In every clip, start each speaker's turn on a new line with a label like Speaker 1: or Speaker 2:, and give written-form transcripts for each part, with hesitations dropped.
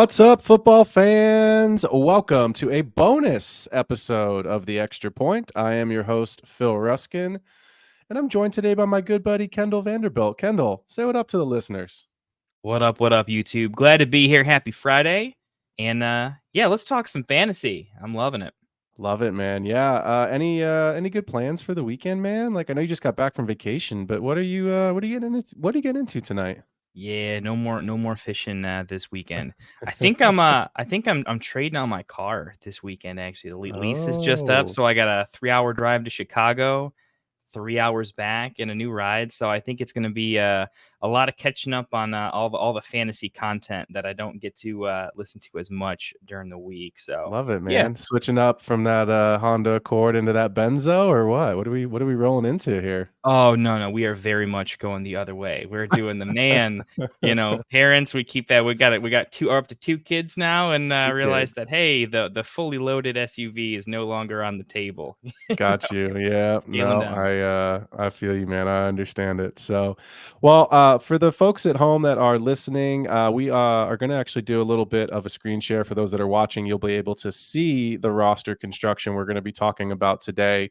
Speaker 1: What's up, football fans? Welcome to a bonus episode of The Extra Point. I am your host, Phil Ruskin, and I'm joined today by my good buddy, Kendall Vanderbilt. Kendall, say what up to the listeners.
Speaker 2: What up, YouTube? Glad to be here. Happy Friday. And let's talk some fantasy. I'm loving it.
Speaker 1: Love it, man. Yeah. Any good plans for the weekend, man? Like I know you just got back from vacation, but what are you getting into tonight?
Speaker 2: Yeah, no more fishing this weekend. I'm trading on my car this weekend, actually. The lease is just up,
Speaker 1: Oh,
Speaker 2: so I got a 3-hour drive to Chicago, 3 hours back, and a new ride. So I think it's going to be a lot of catching up on all the fantasy content that I don't get to listen to as much during the week. So
Speaker 1: love it,
Speaker 2: yeah.
Speaker 1: man. Switching up from that Honda Accord into that Benzo or what? What are we rolling into here?
Speaker 2: Oh, no, we are very much going the other way. We're doing the parents, we keep that. We got up to 2 kids now, and
Speaker 1: Kids.
Speaker 2: realize that, hey, the fully loaded SUV is no longer on the table.
Speaker 1: Got you. Yeah.
Speaker 2: Scaling
Speaker 1: No,
Speaker 2: down.
Speaker 1: I feel you, man. I understand it. So, for the folks at home that are listening, we are going to actually do a little bit of a screen share for those that are watching. You'll be able to see the roster construction we're going to be talking about today.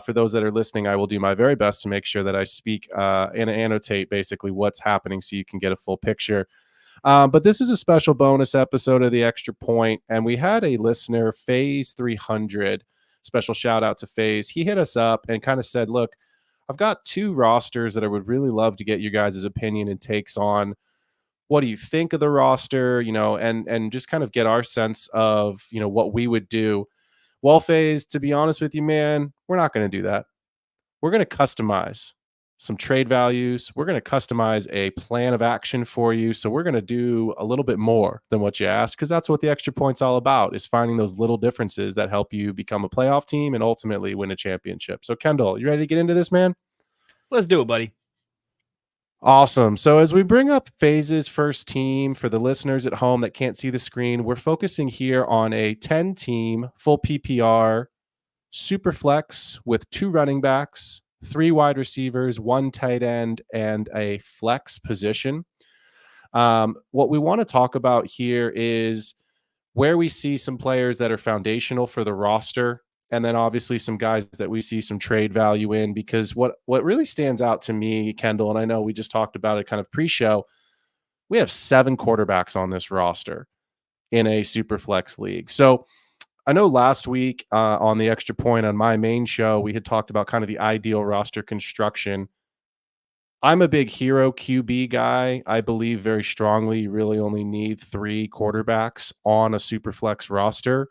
Speaker 1: For those that are listening, I will do my very best to make sure that I speak and annotate basically what's happening so you can get a full picture. But this is a special bonus episode of The Extra Point, and we had a listener, Phase 300. Special shout out to Phase. He hit us up and kind of said, look, I've got 2 rosters that I would really love to get you guys' opinion and takes on. What do you think of the roster? And just kind of get our sense of, what we would do. Well, Phase, to be honest with you, man, we're not going to do that. We're going to customize some trade values. We're going to customize a plan of action for you. So we're going to do a little bit more than what you asked, because that's what the Extra Point's all about, is finding those little differences that help you become a playoff team and ultimately win a championship. So Kendall, you ready to get into this, man?
Speaker 2: Let's do it, buddy.
Speaker 1: Awesome. So as we bring up Phase's first team, for the listeners at home that can't see the screen, we're focusing here on a 10-team full PPR super flex with 2 running backs, 3 wide receivers, 1 tight end, and a flex position. What we want to talk about here is where we see some players that are foundational for the roster, and then obviously some guys that we see some trade value in, because what really stands out to me, Kendall, and I know we just talked about it kind of pre-show, we have 7 quarterbacks on this roster in a super flex league. So I know last week on the Extra Point on my main show, we had talked about kind of the ideal roster construction. I'm a big hero QB guy. I believe very strongly you really only need 3 quarterbacks on a super flex roster.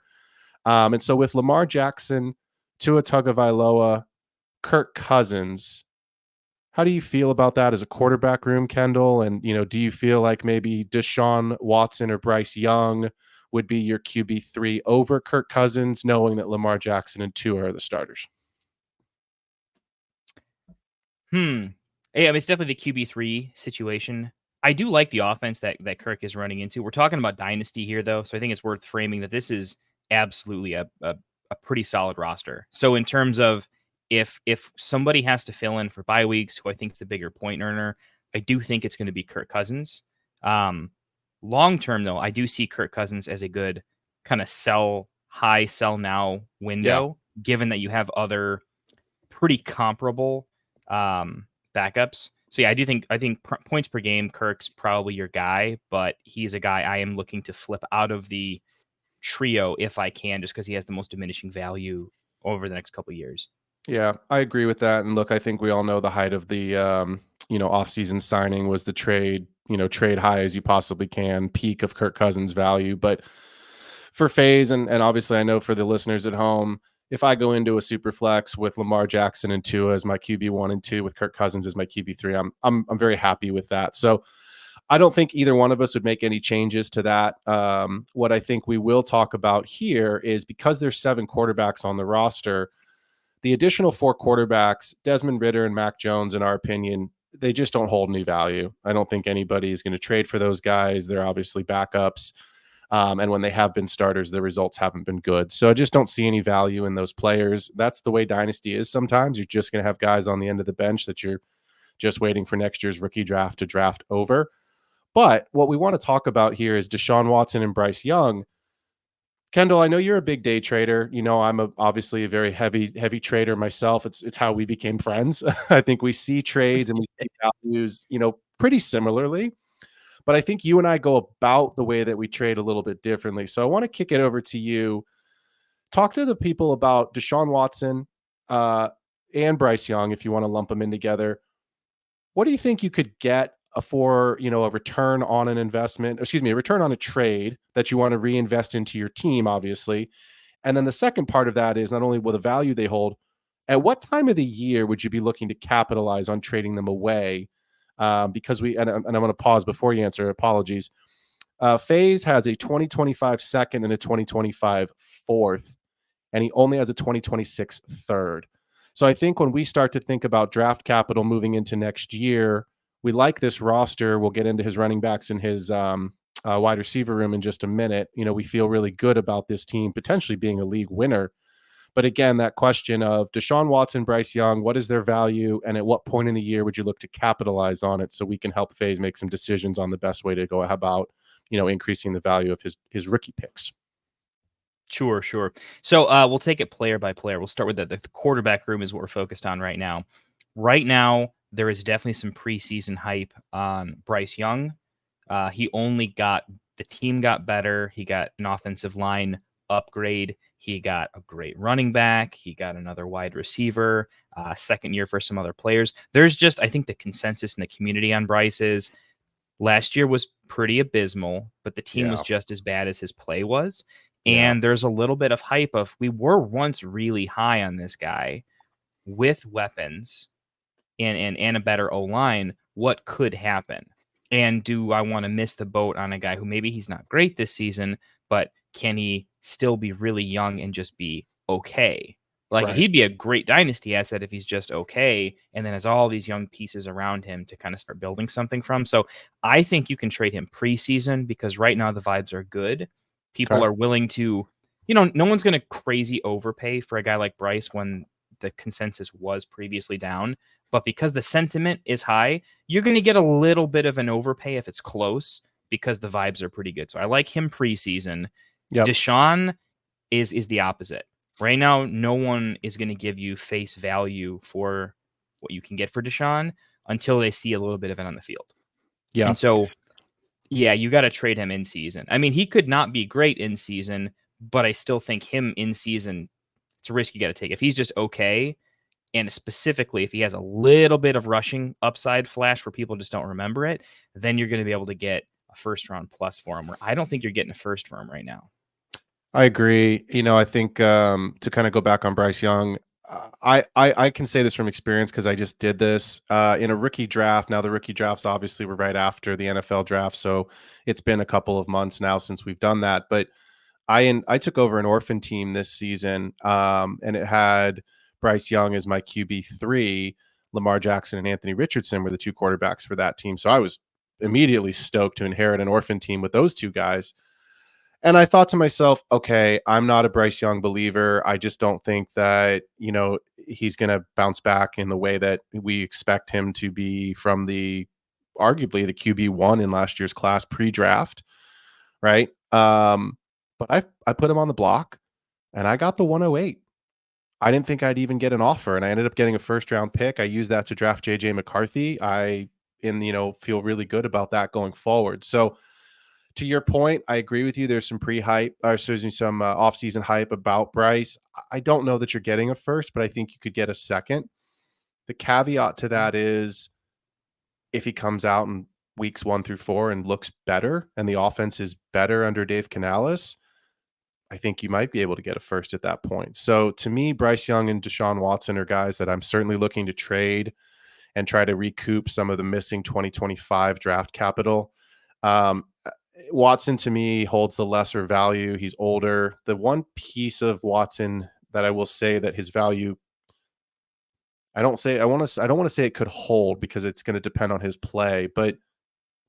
Speaker 1: And so with Lamar Jackson, Tua Tagovailoa, Kirk Cousins, how do you feel about that as a quarterback room, Kendall? And, do you feel like maybe Deshaun Watson or Bryce Young would be your QB3 over Kirk Cousins, knowing that Lamar Jackson and Tua are the starters?
Speaker 2: Yeah, I mean, it's definitely the QB3 situation. I do like the offense that Kirk is running into. We're talking about Dynasty here, though, so I think it's worth framing that this is absolutely a pretty solid roster. So in terms of if somebody has to fill in for bye weeks, who I think is the bigger point earner, I do think it's going to be Kirk Cousins. Long term, though, I do see Kirk Cousins as a good kind of sell high, sell now
Speaker 1: Yeah.
Speaker 2: window, given that you have other pretty comparable backups. So yeah, I think points per game, Kirk's probably your guy, but he's a guy I am looking to flip out of the trio if I can, just because he has the most diminishing value over the next couple of years.
Speaker 1: Yeah, I agree with that. And look, I think we all know the height of the offseason signing was the trade, trade high as you possibly can, peak of Kirk Cousins value. But for Phase, and obviously I know for the listeners at home, if I go into a super flex with Lamar Jackson and Tua as my QB1 and 2, with Kirk Cousins as my QB3, I'm very happy with that. So I don't think either one of us would make any changes to that. What I think we will talk about here is, because there's 7 quarterbacks on the roster, the additional 4 quarterbacks, Desmond Ridder and Mac Jones, in our opinion, they just don't hold any value. I don't think anybody is going to trade for those guys. They're obviously backups. And when they have been starters, the results haven't been good. So I just don't see any value in those players. That's the way Dynasty is sometimes. You're just going to have guys on the end of the bench that you're just waiting for next year's rookie draft to draft over. But what we want to talk about here is Deshaun Watson and Bryce Young. Kendall, I know you're a big day trader. You know, I'm obviously a very heavy trader myself. It's how we became friends. I think we see trades and we see values, pretty similarly. But I think you and I go about the way that we trade a little bit differently. So I want to kick it over to you. Talk to the people about Deshaun Watson and Bryce Young, if you want to lump them in together. What do you think you could get for a return on an investment, a return on a trade that you want to reinvest into your team, obviously? And then the second part of that is not only will the value they hold, at what time of the year would you be looking to capitalize on trading them away? Because I'm going to pause before you answer. Apologies. FaZe has a 2025 second and a 2025 fourth, and he only has a 2026 third. So I think when we start to think about draft capital moving into next year, we like this roster. We'll get into his running backs and his wide receiver room in just a minute. We feel really good about this team potentially being a league winner. But again, that question of Deshaun Watson, Bryce Young, what is their value? And at what point in the year would you look to capitalize on it so we can help FaZe make some decisions on the best way to go about, increasing the value of his rookie picks?
Speaker 2: Sure. So we'll take it player by player. We'll start with the quarterback room is what we're focused on right now. Right now, there is definitely some preseason hype on Bryce Young. The team got better. He got an offensive line upgrade. He got a great running back. He got another wide receiver, second year for some other players. There's just, I think the consensus in the community on Bryce is last year was pretty abysmal, but the team was just as bad as his play was. And there's a little bit of hype of we were once really high on this guy with weapons and a better O-line. What could happen? And do I want to miss the boat on a guy who maybe he's not great this season, but can he still be really young and just be okay? Like he'd be a great dynasty asset if he's just okay, and then has all these young pieces around him to kind of start building something from. So I think you can trade him preseason because right now the vibes are good. People are willing to, no one's going to crazy overpay for a guy like Bryce when the consensus was previously down. But because the sentiment is high, you're going to get a little bit of an overpay if it's close because the vibes are pretty good. So I like him preseason. Deshaun is the opposite. Right now, no one is going to give you face value for what you can get for Deshaun until they see a little bit of it on the field.
Speaker 1: Yeah.
Speaker 2: And so, yeah, you got to trade him in season. I mean, he could not be great in season, but I still think him in season, it's a risk you got to take. If he's just okay, and specifically if he has a little bit of rushing upside flash where people just don't remember it, then you're going to be able to get a first round plus for him, where I don't think you're getting a first for him right now.
Speaker 1: I agree. I think to kind of go back on Bryce Young, I can say this from experience because I just did this in a rookie draft. Now the rookie drafts obviously were right after the NFL draft, so it's been a couple of months now since we've done that. But I took over an orphan team this season, and it had Bryce Young as my QB3. Lamar Jackson and Anthony Richardson were the two quarterbacks for that team. So I was immediately stoked to inherit an orphan team with those two guys. And I thought to myself, okay, I'm not a Bryce Young believer. I just don't think that, he's going to bounce back in the way that we expect him to be from arguably the QB1 in last year's class pre-draft, right? But I put him on the block and I got the 108. I didn't think I'd even get an offer, and I ended up getting a first round pick. I used that to draft JJ McCarthy. Feel really good about that going forward. So to your point, I agree with you. There's some some off-season hype about Bryce. I don't know that you're getting a first, but I think you could get a second. The caveat to that is if he comes out in weeks 1 through 4 and looks better and the offense is better under Dave Canales, I think you might be able to get a first at that point. So to me, Bryce Young and Deshaun Watson are guys that I'm certainly looking to trade and try to recoup some of the missing 2025 draft capital. Watson to me holds the lesser value. He's older. The one piece of Watson that I will say that his value, I don't want to say it could hold because it's going to depend on his play, but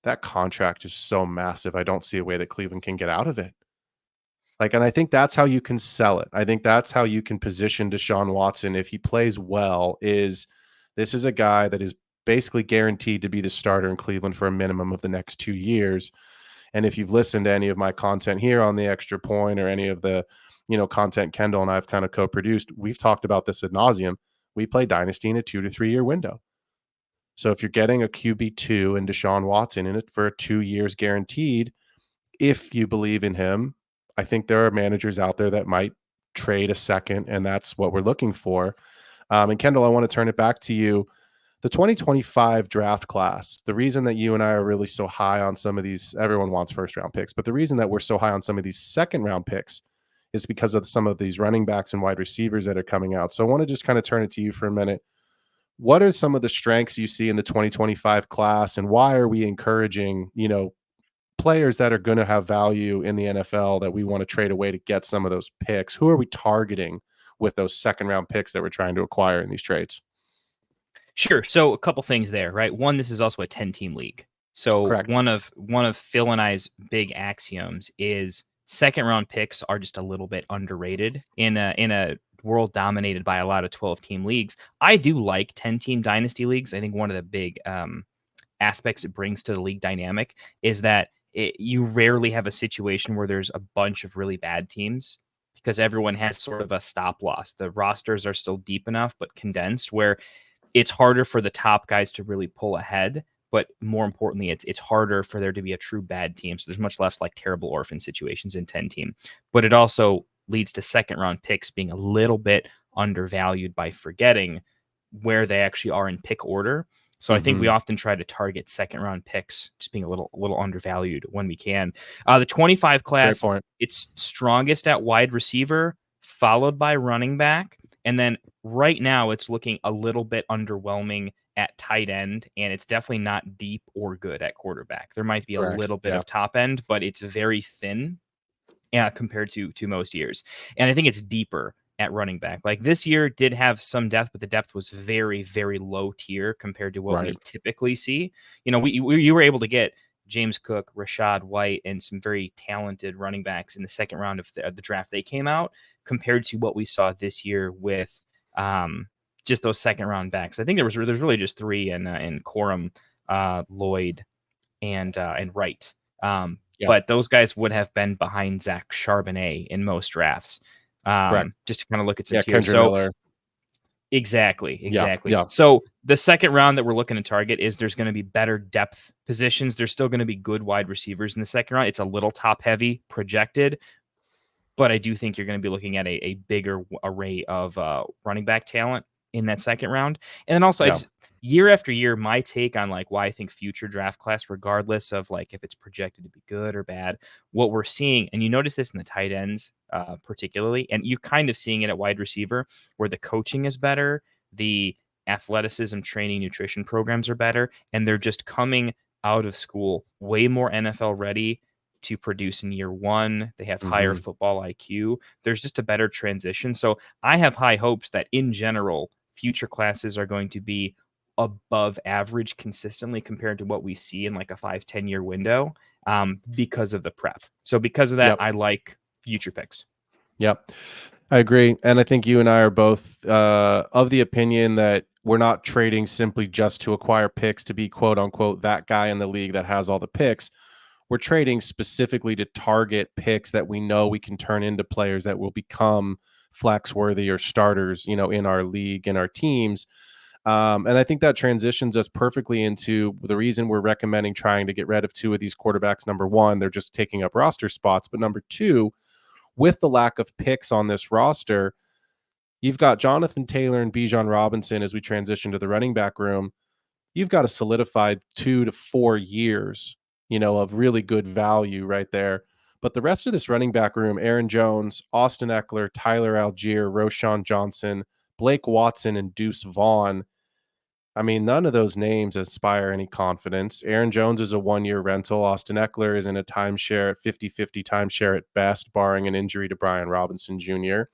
Speaker 1: that contract is so massive. I don't see a way that Cleveland can get out of it. And I think that's how you can sell it. I think that's how you can position Deshaun Watson if he plays well. This is a guy that is basically guaranteed to be the starter in Cleveland for a minimum of the next 2 years. And if you've listened to any of my content here on the Extra Point or any of the, content Kendall and I've kind of co-produced, we've talked about this ad nauseum. We play Dynasty in a 2 to 3 year window. So if you're getting a QB2 and Deshaun Watson in it for 2 years guaranteed, if you believe in him, I think there are managers out there that might trade a second, and that's what we're looking for. And Kendall, I want to turn it back to you. The 2025 draft class, the reason that you and I are really so high on some of these, everyone wants first round picks, but the reason that we're so high on some of these second round picks is because of some of these running backs and wide receivers that are coming out. So I want to just kind of turn it to you for a minute. What are some of the strengths you see in the 2025 class, and why are we encouraging, players that are going to have value in the NFL that we want to trade away to get some of those picks? Who are we targeting with those second round picks that we're trying to acquire in these trades?
Speaker 2: Sure. So a couple things there, right? One, this is also a 10-team league. So
Speaker 1: Correct.
Speaker 2: one of Phil and I's big axioms is second round picks are just a little bit underrated in a world dominated by a lot of 12-team leagues. I do like 10-team dynasty leagues. I think one of the big aspects it brings to the league dynamic is that you rarely have a situation where there's a bunch of really bad teams because everyone has sort of a stop loss. The rosters are still deep enough but condensed where it's harder for the top guys to really pull ahead, but more importantly, it's harder for there to be a true bad team. So there's much less like terrible orphan situations in 10-team. But it also leads to second round picks being a little bit undervalued by forgetting where they actually are in pick order. So I think we often try to target second round picks just being a little undervalued when we can. The 25 class, it's strongest at wide receiver, followed by running back. And then right now it's looking a little bit underwhelming at tight end, and it's definitely not deep or good at quarterback. There might be a little bit of top end, but it's very thin compared to most years. And I think it's deeper at running back. Like this year did have some depth, but the depth was very, very low tier compared to what we typically see. You were able to get James Cook, Rashad White, and some very talented running backs in the second round of the draft they came out compared to what we saw this year with just those second round backs. I think there's really just three in Corum, Lloyd, and Wright. But those guys would have been behind Zach Charbonnet in most drafts. Just to kind of look at some tiers.
Speaker 1: Kendra Miller.
Speaker 2: Exactly.
Speaker 1: Yeah.
Speaker 2: So the second round that we're looking to target is there's going to be better depth positions. There's still going to be good wide receivers in the second round. It's a little top heavy projected, but I do think you're going to be looking at a bigger array of running back talent in that second round. And then also year after year, my take on like why I think future draft class, regardless of like if it's projected to be good or bad, what we're seeing, and you notice this in the tight ends particularly, and you're kind of seeing it at wide receiver where the coaching is better, the athleticism training nutrition programs are better, and they're just coming out of school way more NFL ready to produce in year one. They have higher football IQ. There's just a better transition. So I have high hopes that in general, future classes are going to be above average consistently compared to what we see in like a 5-10 year window because of the prep. So because of that, I like future picks.
Speaker 1: Yep. I agree. And I think you and I are both of the opinion that we're not trading simply just to acquire picks to be quote unquote that guy in the league that has all the picks. We're trading specifically to target picks that we know we can turn into players that will become flex worthy or starters, in our league and our teams. And I think that transitions us perfectly into the reason we're recommending trying to get rid of two of these quarterbacks. Number one, they're just taking up roster spots. But number two, with the lack of picks on this roster, you've got Jonathan Taylor and Bijan Robinson as we transition to the running back room. You've got a solidified 2 to 4 years, of really good value right there. But the rest of this running back room, Aaron Jones, Austin Eckler, Tyler Algier, Roschon Johnson, Blake Watson, and Deuce Vaughn, I mean, none of those names inspire any confidence. Aaron Jones is a 1-year rental. Austin Eckler is in a timeshare at 50-50 timeshare at best, barring an injury to Brian Robinson Jr.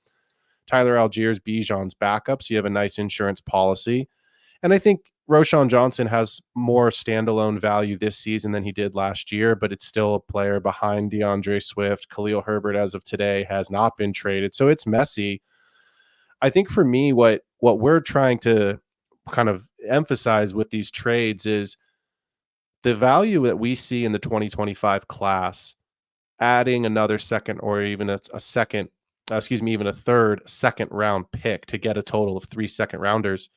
Speaker 1: Tyler Algiers, Bijan's backup, so you have a nice insurance policy. And I think Roschon Johnson has more standalone value this season than he did last year, but it's still a player behind DeAndre Swift. Khalil Herbert, as of today, has not been traded. So it's messy. I think for me, what we're trying to kind of emphasize with these trades is the value that we see in the 2025 class, adding another second or even a second, even a third second round pick to get a total of 3 second rounders.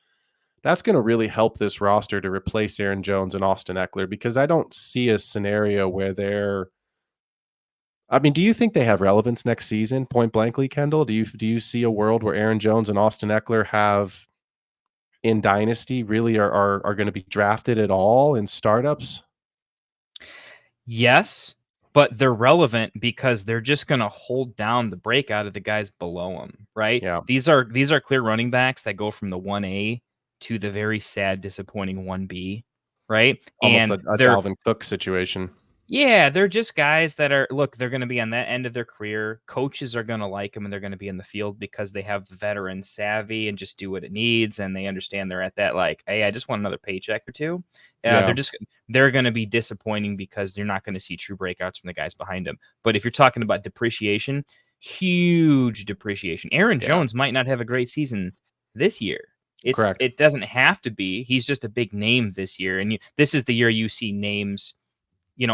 Speaker 1: That's going to really help this roster to replace Aaron Jones and Austin Eckler, because I don't see a scenario where do you think they have relevance next season, point blankly, Kendall? Do you see a world where Aaron Jones and Austin Eckler have in Dynasty really are going to be drafted at all in startups?
Speaker 2: Yes, but they're relevant because they're just going to hold down the breakout of the guys below them, right?
Speaker 1: Yeah,
Speaker 2: These are clear running backs that go from the 1A to the very sad, disappointing 1B, right?
Speaker 1: almost
Speaker 2: And
Speaker 1: a Dalvin Cook situation.
Speaker 2: they're just guys that they're going to be on that end of their career. Coaches are going to like them and they're going to be in the field because they have veteran savvy and just do what it needs. And they understand they're at that, like, hey, I just want another paycheck or two.
Speaker 1: Yeah,
Speaker 2: They're going to be disappointing because you're not going to see true breakouts from the guys behind them. But if you're talking about depreciation, huge depreciation. Aaron
Speaker 1: yeah,
Speaker 2: Jones might not have a great season this year.
Speaker 1: correct.
Speaker 2: It doesn't have to be. He's just a big name this year. And this is the year you see names,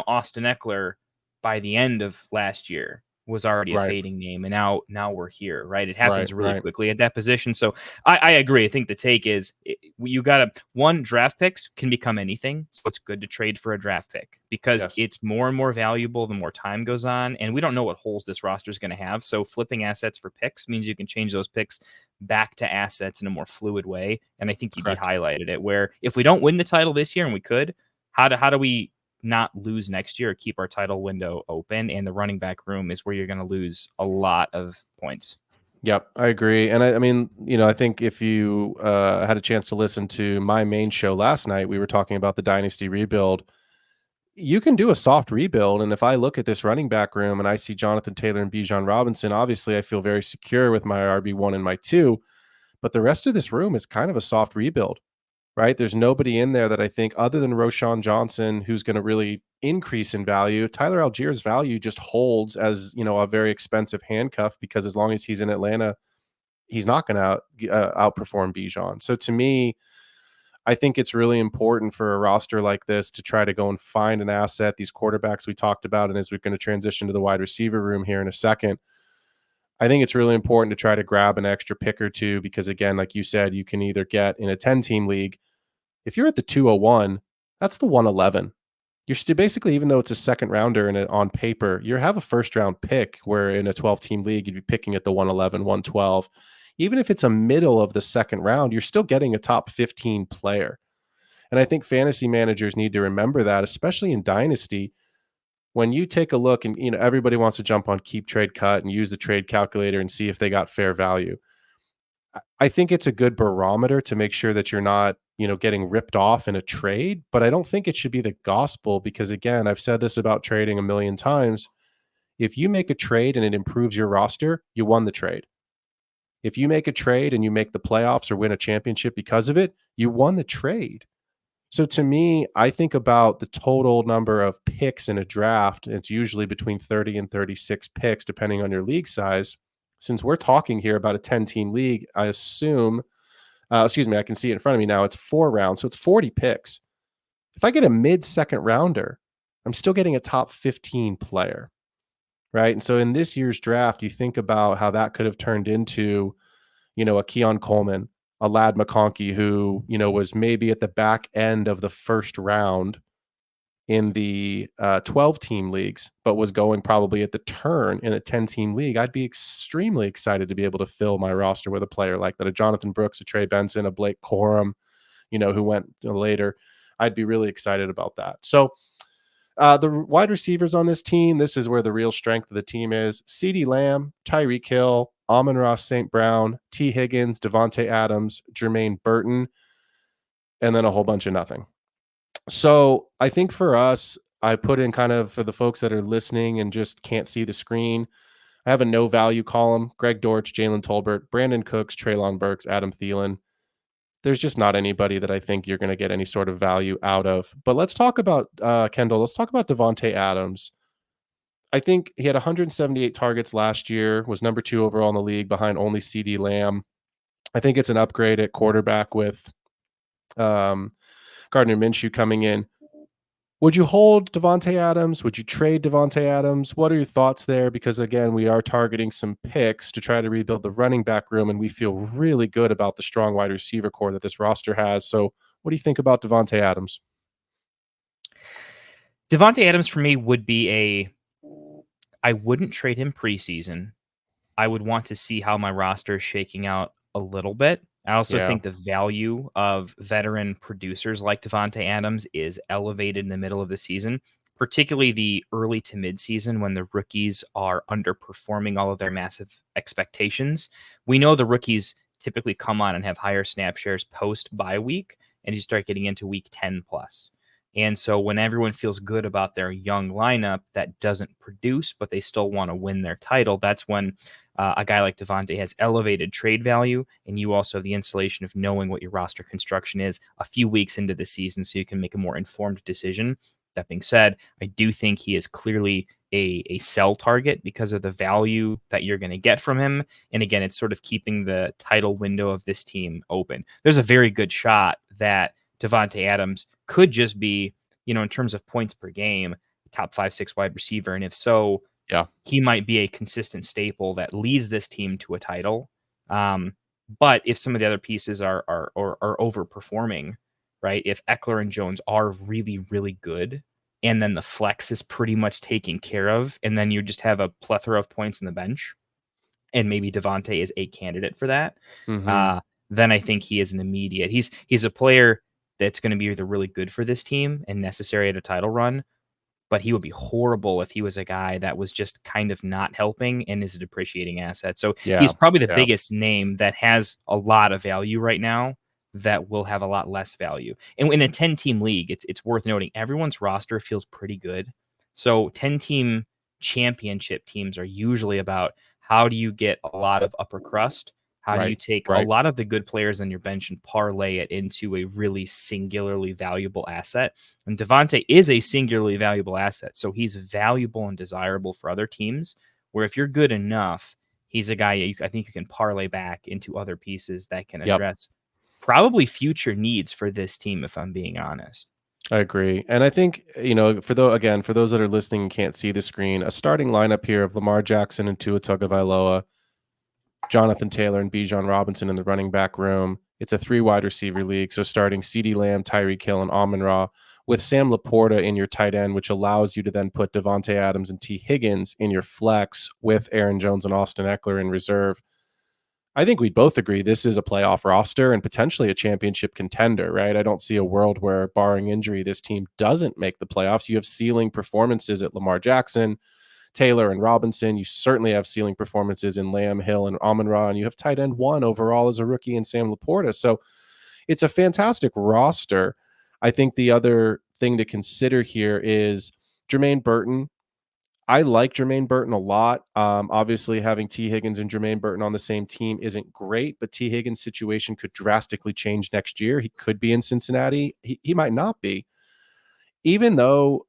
Speaker 2: Austin Eckler by the end of last year was already a
Speaker 1: Right,
Speaker 2: fading name, and now we're here, right? It
Speaker 1: right,
Speaker 2: happens really
Speaker 1: right.
Speaker 2: quickly at that position. So I agree. I think the take is you got to one draft picks can become anything, so it's good to trade for a draft pick because
Speaker 1: Yes,
Speaker 2: it's more and more valuable the more time goes on, and we don't know what holes this roster is going to have. So flipping assets for picks means you can change those picks back to assets in a more fluid way. And I think you
Speaker 1: correct.
Speaker 2: highlighted it where if we don't win the title this year, and we could, how do we not lose next year, keep our title window open? And the running back room is where you're going to lose a lot of points.
Speaker 1: Yep, I agree. And I think if you had a chance to listen to my main show last night, we were talking about the dynasty rebuild. You can do a soft rebuild. And if I look at this running back room and I see Jonathan Taylor and Bijan Robinson, obviously I feel very secure with my RB1 and my 2. But the rest of this room is kind of a soft rebuild, right? There's nobody in there that I think, other than Roshan Johnson, who's going to really increase in value. Tyler Algier's value just holds as, a very expensive handcuff, because as long as he's in Atlanta, he's not going to outperform Bijan. So to me, I think it's really important for a roster like this to try to go and find an asset. These quarterbacks we talked about, and as we're going to transition to the wide receiver room here in a second, I think it's really important to try to grab an extra pick or two, because again, like you said, you can either get in a 10-team league, if you're at the 201, that's the 111. You're still basically, even though it's a second rounder and on paper, you have a first round pick, where in a 12-team league, you'd be picking at the 111, 112. Even if it's a middle of the second round, you're still getting a top 15 player. And I think fantasy managers need to remember that, especially in Dynasty. When you take a look, and everybody wants to jump on Keep Trade Cut and use the trade calculator and see if they got fair value. I think it's a good barometer to make sure that you're not, getting ripped off in a trade, but I don't think it should be the gospel, because again, I've said this about trading a million times. If you make a trade and it improves your roster, you won the trade. If you make a trade and you make the playoffs or win a championship because of it, you won the trade. So to me, I think about the total number of picks in a draft. It's usually between 30 and 36 picks, depending on your league size. Since we're talking here about a 10-team league, I assume, I can see it in front of me now. It's 4 rounds, so it's 40 picks. If I get a mid-second rounder, I'm still getting a top 15 player, right? And so in this year's draft, you think about how that could have turned into, a Keon Coleman, a Lad McConkey, who, was maybe at the back end of the first round in the 12-team leagues, but was going probably at the turn in a 10-team league. I'd be extremely excited to be able to fill my roster with a player like that, a Jonathan Brooks, a Trey Benson, a Blake Corum, who went later. I'd be really excited about that. So the wide receivers on this team, this is where the real strength of the team is. CeeDee Lamb, Tyreek Hill, Amon-Ra St. Brown, T. Higgins, Devontae Adams, Jermaine Burton, and then a whole bunch of nothing. So I think for us, I put in, kind of for the folks that are listening and just can't see the screen, I have a no value column: Greg Dortch, Jalen Tolbert, Brandon Cooks, Treylon Burks, Adam Thielen. There's just not anybody that I think you're going to get any sort of value out of. But let's talk about Kendall. Let's talk about Devontae Adams. I think he had 178 targets last year, was number 2 overall in the league behind only CeeDee Lamb. I think it's an upgrade at quarterback with um, Gardner Minshew coming in. Would you hold Devontae Adams? Would you trade Devontae Adams? What are your thoughts there? Because again, we are targeting some picks to try to rebuild the running back room, and we feel really good about the strong wide receiver core that this roster has. So, what do you think about Devontae Adams?
Speaker 2: Devontae Adams for me would be I wouldn't trade him preseason. I would want to see how my roster is shaking out a little bit. I also
Speaker 1: Yeah,
Speaker 2: think the value of veteran producers like Devontae Adams is elevated in the middle of the season, particularly the early to mid season when the rookies are underperforming all of their massive expectations. We know the rookies typically come on and have higher snap shares post bye week, and you start getting into week 10 plus. And so when everyone feels good about their young lineup that doesn't produce, but they still want to win their title, that's when a guy like Devontae has elevated trade value, and you also have the insulation of knowing what your roster construction is a few weeks into the season, so you can make a more informed decision. That being said, I do think he is clearly a sell target because of the value that you're going to get from him. And again, it's sort of keeping the title window of this team open. There's a very good shot that Devontae Adams could just be, in terms of points per game, top 5, 6 wide receiver. And if so,
Speaker 1: yeah,
Speaker 2: he might be a consistent staple that leads this team to a title. Um, but if some of the other pieces are overperforming, right? If Eckler and Jones are really, really good, and then the flex is pretty much taken care of, and then you just have a plethora of points in the bench, and maybe Devontae is a candidate for that,
Speaker 1: hmm,
Speaker 2: uh, then I think he is an immediate. He's a player that's going to be either really good for this team and necessary at a title run, but he would be horrible if he was a guy that was just kind of not helping and is a depreciating asset. So
Speaker 1: yeah,
Speaker 2: he's probably the
Speaker 1: yeah,
Speaker 2: biggest name that has a lot of value right now that will have a lot less value. And in a 10-team league, it's worth noting everyone's roster feels pretty good. So 10-team championship teams are usually about how do you get a lot of upper crust? How do you
Speaker 1: right,
Speaker 2: take a
Speaker 1: right,
Speaker 2: lot of the good players on your bench and parlay it into a really singularly valuable asset? And Devontae is a singularly valuable asset. So he's valuable and desirable for other teams. Where if you're good enough, he's a guy I think you can parlay back into other pieces that can
Speaker 1: yep.
Speaker 2: address probably future needs for this team, if I'm being honest.
Speaker 1: I agree. And I think, for those that are listening and can't see the screen, a starting lineup here of Lamar Jackson and Tua Tagovailoa, Jonathan Taylor and Bijan Robinson in the running back room. It's a 3 wide receiver league. So starting CeeDee Lamb, Tyreek Hill, and Amon-Ra with Sam Laporta in your tight end, which allows you to then put Devontae Adams and T. Higgins in your flex with Aaron Jones and Austin Eckler in reserve. I think we'd both agree this is a playoff roster and potentially a championship contender, right? I don't see a world where, barring injury, this team doesn't make the playoffs. You have ceiling performances at Lamar Jackson, Taylor, and Robinson. You certainly have ceiling performances in Lamb, Hill, and Amon-Ra, and you have tight end 1 overall as a rookie in Sam Laporta. So it's a fantastic roster. I think the other thing to consider here is Jermaine Burton. I like Jermaine Burton a lot. Obviously, having T. Higgins and Jermaine Burton on the same team isn't great, but T. Higgins' situation could drastically change next year. He could be in Cincinnati. He might not be. Even though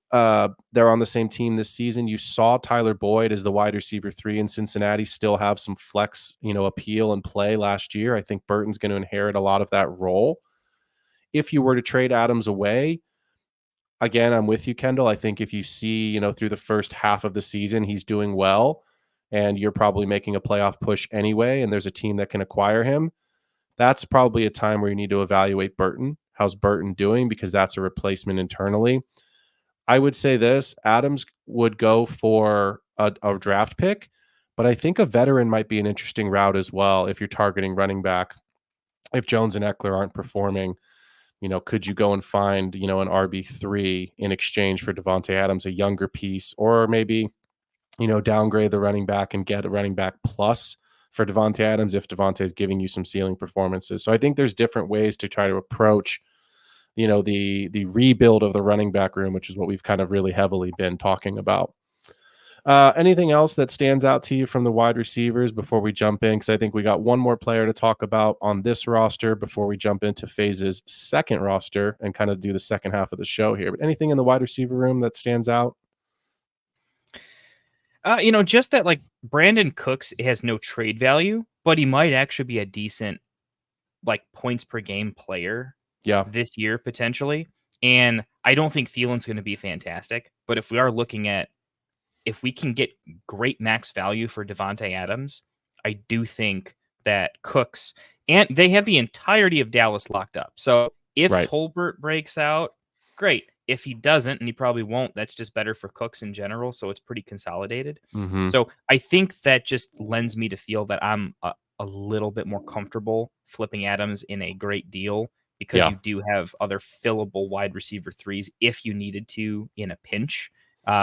Speaker 1: they're on the same team this season, you saw Tyler Boyd as the wide receiver 3 in Cincinnati still have some flex, appeal and play last year. I think Burton's going to inherit a lot of that role. If you were to trade Adams away, again, I'm with you, Kendall. I think if you see, through the first half of the season, he's doing well and you're probably making a playoff push anyway, and there's a team that can acquire him, that's probably a time where you need to evaluate Burton. How's Burton doing? Because that's a replacement internally. I would say this Adams would go for a draft pick, but I think a veteran might be an interesting route as well if you're targeting running back. If Jones and Eckler aren't performing, could you go and find, an RB3 in exchange for Devontae Adams, a younger piece, or maybe, downgrade the running back and get a running back plus for Devontae Adams if Devontae is giving you some ceiling performances. So I think there's different ways to try to approach, the rebuild of the running back room, which is what we've kind of really heavily been talking about. Anything else that stands out to you from the wide receivers before we jump in? Because I think we got one more player to talk about on this roster before we jump into Phase's second roster and kind of do the second half of the show here. But anything in the wide receiver room that stands out?
Speaker 2: Just that like Brandon Cooks has no trade value, but he might actually be a decent like points per game player.
Speaker 1: Yeah.
Speaker 2: this year potentially. And I don't think Thielen's going to be fantastic, but if we are looking at if we can get great max value for Devontae Adams, I do think that Cooks and they have the entirety of Dallas locked up. So if
Speaker 1: Right.
Speaker 2: Tolbert breaks out, great. If he doesn't, and he probably won't, that's just better for Cooks in general. So it's pretty consolidated.
Speaker 1: Mm-hmm.
Speaker 2: So I think that just lends me to feel that I'm a little bit more comfortable flipping Adams in a great deal because
Speaker 1: Yeah.
Speaker 2: you do have other fillable wide receiver threes if you needed to in a pinch.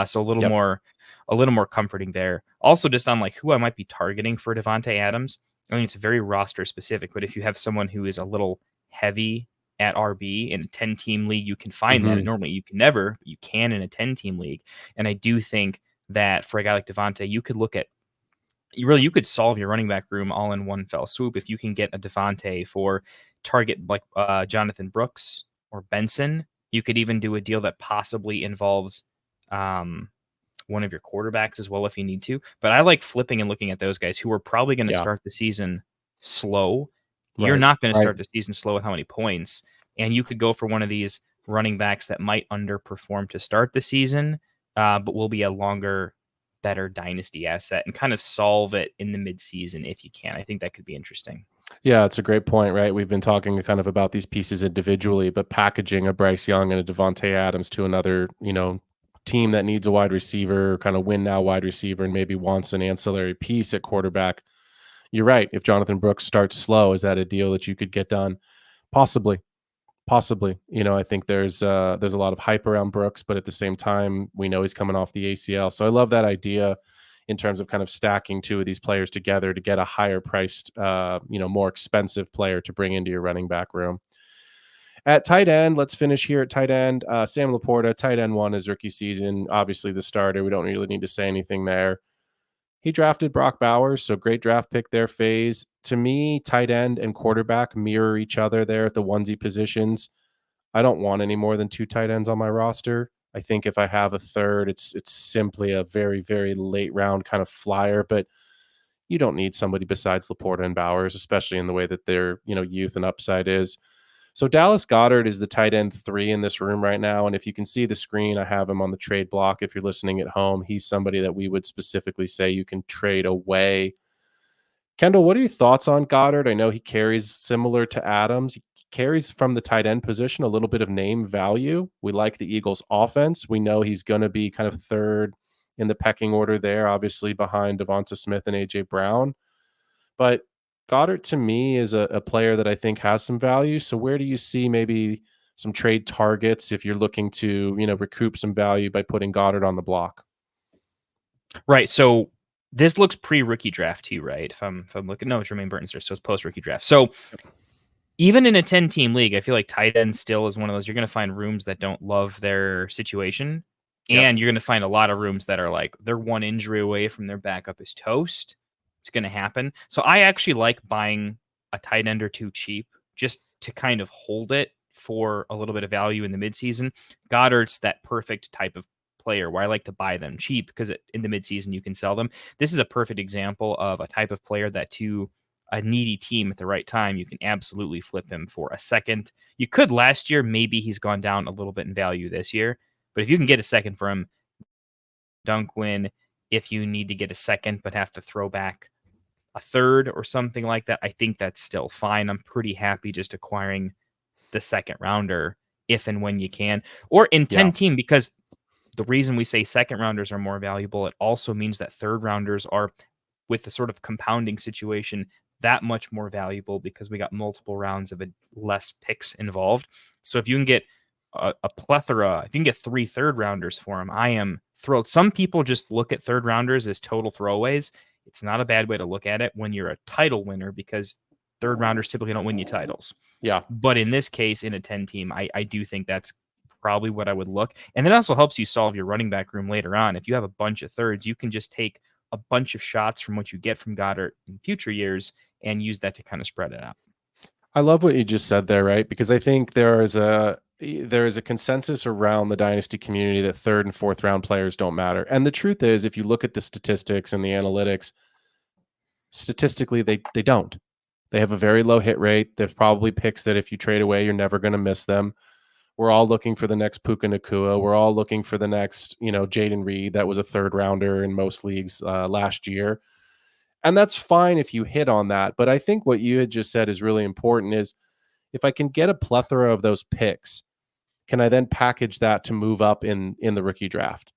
Speaker 2: So
Speaker 1: Yep.
Speaker 2: a little more comforting there. Also, just on like who I might be targeting for Devontae Adams. I mean, it's very roster specific, but if you have someone who is a little heavy at RB in a 10-team league, you can find that.
Speaker 1: Mm-hmm.
Speaker 2: And normally you can never, but you can in a 10-team league. And I do think that for a guy like Devontae, you could look at you could solve your running back room all in one fell swoop if you can get a Devontae for target like Jonathan Brooks or Benson. You could even do a deal that possibly involves one of your quarterbacks as well if you need to. But I like flipping and looking at those guys who are probably going to
Speaker 1: Yeah.
Speaker 2: start the season slow. You're
Speaker 1: Right.
Speaker 2: not going to
Speaker 1: Right.
Speaker 2: start the season slow with how many points. And you could go for one of these running backs that might underperform to start the season, but will be a longer, better dynasty asset and kind of solve it in the midseason if you can. I think that could be interesting.
Speaker 1: Yeah, it's a great point, right? We've been talking kind of about these pieces individually, but packaging a Bryce Young and a Devontae Adams to another, team that needs a wide receiver, kind of win now wide receiver, and maybe wants an ancillary piece at quarterback. You're right. If Jonathan Brooks starts slow, is that a deal that you could get done? Possibly. Possibly. I think there's a lot of hype around Brooks, but at the same time, we know he's coming off the ACL. So I love that idea in terms of kind of stacking two of these players together to get a higher priced, more expensive player to bring into your running back room. At tight end, let's finish here at tight end. Sam Laporta, tight end one his rookie season. Obviously the starter. We don't really need to say anything there. He drafted Brock Bowers, so great draft pick there, Phase. To me, tight end and quarterback mirror each other there at the onesie positions. I don't want any more than two tight ends on my roster. I think if I have a third, it's simply a very, very late round kind of flyer, but you don't need somebody besides Laporta and Bowers, especially in the way that their, youth and upside is. So Dallas Goedert is the tight end 3 in this room right now. And if you can see the screen, I have him on the trade block. If you're listening at home, he's somebody that we would specifically say you can trade away. Kendall, what are your thoughts on Goddard? I know he carries similar to Adams. He carries from the tight end position a little bit of name value. We like the Eagles' offense. We know he's going to be kind of third in the pecking order there, obviously behind Devonta Smith and A.J. Brown. But Goddard to me is a player that I think has some value. So where do you see maybe some trade targets if you're looking to, recoup some value by putting Goddard on the block?
Speaker 2: Right. So this looks pre-rookie draft too, right? If I'm looking, no, it's Jermaine Burton's there, so it's post-rookie draft. So even in a 10-team league, I feel like tight end still is one of those. You're going to find rooms that don't love their situation,
Speaker 1: Yep.
Speaker 2: and you're going to find a lot of rooms that are like they're one injury away from their backup is toast. It's going to happen. So I actually like buying a tight end or two cheap just to kind of hold it for a little bit of value in the midseason. Goddard's that perfect type of player where I like to buy them cheap because in the midseason you can sell them. This is a perfect example of a type of player that to a needy team at the right time, you can absolutely flip him for a second. You could last year, maybe he's gone down a little bit in value this year, but if you can get a second for him, dunk win. If you need to get a second but have to throw back a third or something like that, I think that's still fine. I'm pretty happy just acquiring the second rounder if and when you can, or in
Speaker 1: Yeah.
Speaker 2: 10 team, because the reason we say second rounders are more valuable, it also means that third rounders are, with the sort of compounding situation, that much more valuable because we got multiple rounds of less picks involved. So if you can get a plethora, if you can get 3 third rounders for them, I am thrilled. Some people just look at third rounders as total throwaways. It's not a bad way to look at it when you're a title winner because third rounders typically don't win you titles.
Speaker 1: Yeah.
Speaker 2: But in this case, in a 10 team, I do think that's probably what I would look. And it also helps you solve your running back room later on. If you have a bunch of thirds, you can just take a bunch of shots from what you get from Goddard in future years and use that to kind of spread it out.
Speaker 1: I love what you just said there, right? Because I think there is a consensus around the dynasty community that third and fourth round players don't matter. And the truth is, if you look at the statistics and the analytics, statistically they don't. They have a very low hit rate. They're probably picks that if you trade away, you're never going to miss them. We're all looking for the next Puka Nakua. We're all looking for the next, Jaden Reed. That was a third rounder in most leagues last year. And that's fine if you hit on that. But I think what you had just said is really important is if I can get a plethora of those picks, can I then package that to move up in the rookie draft?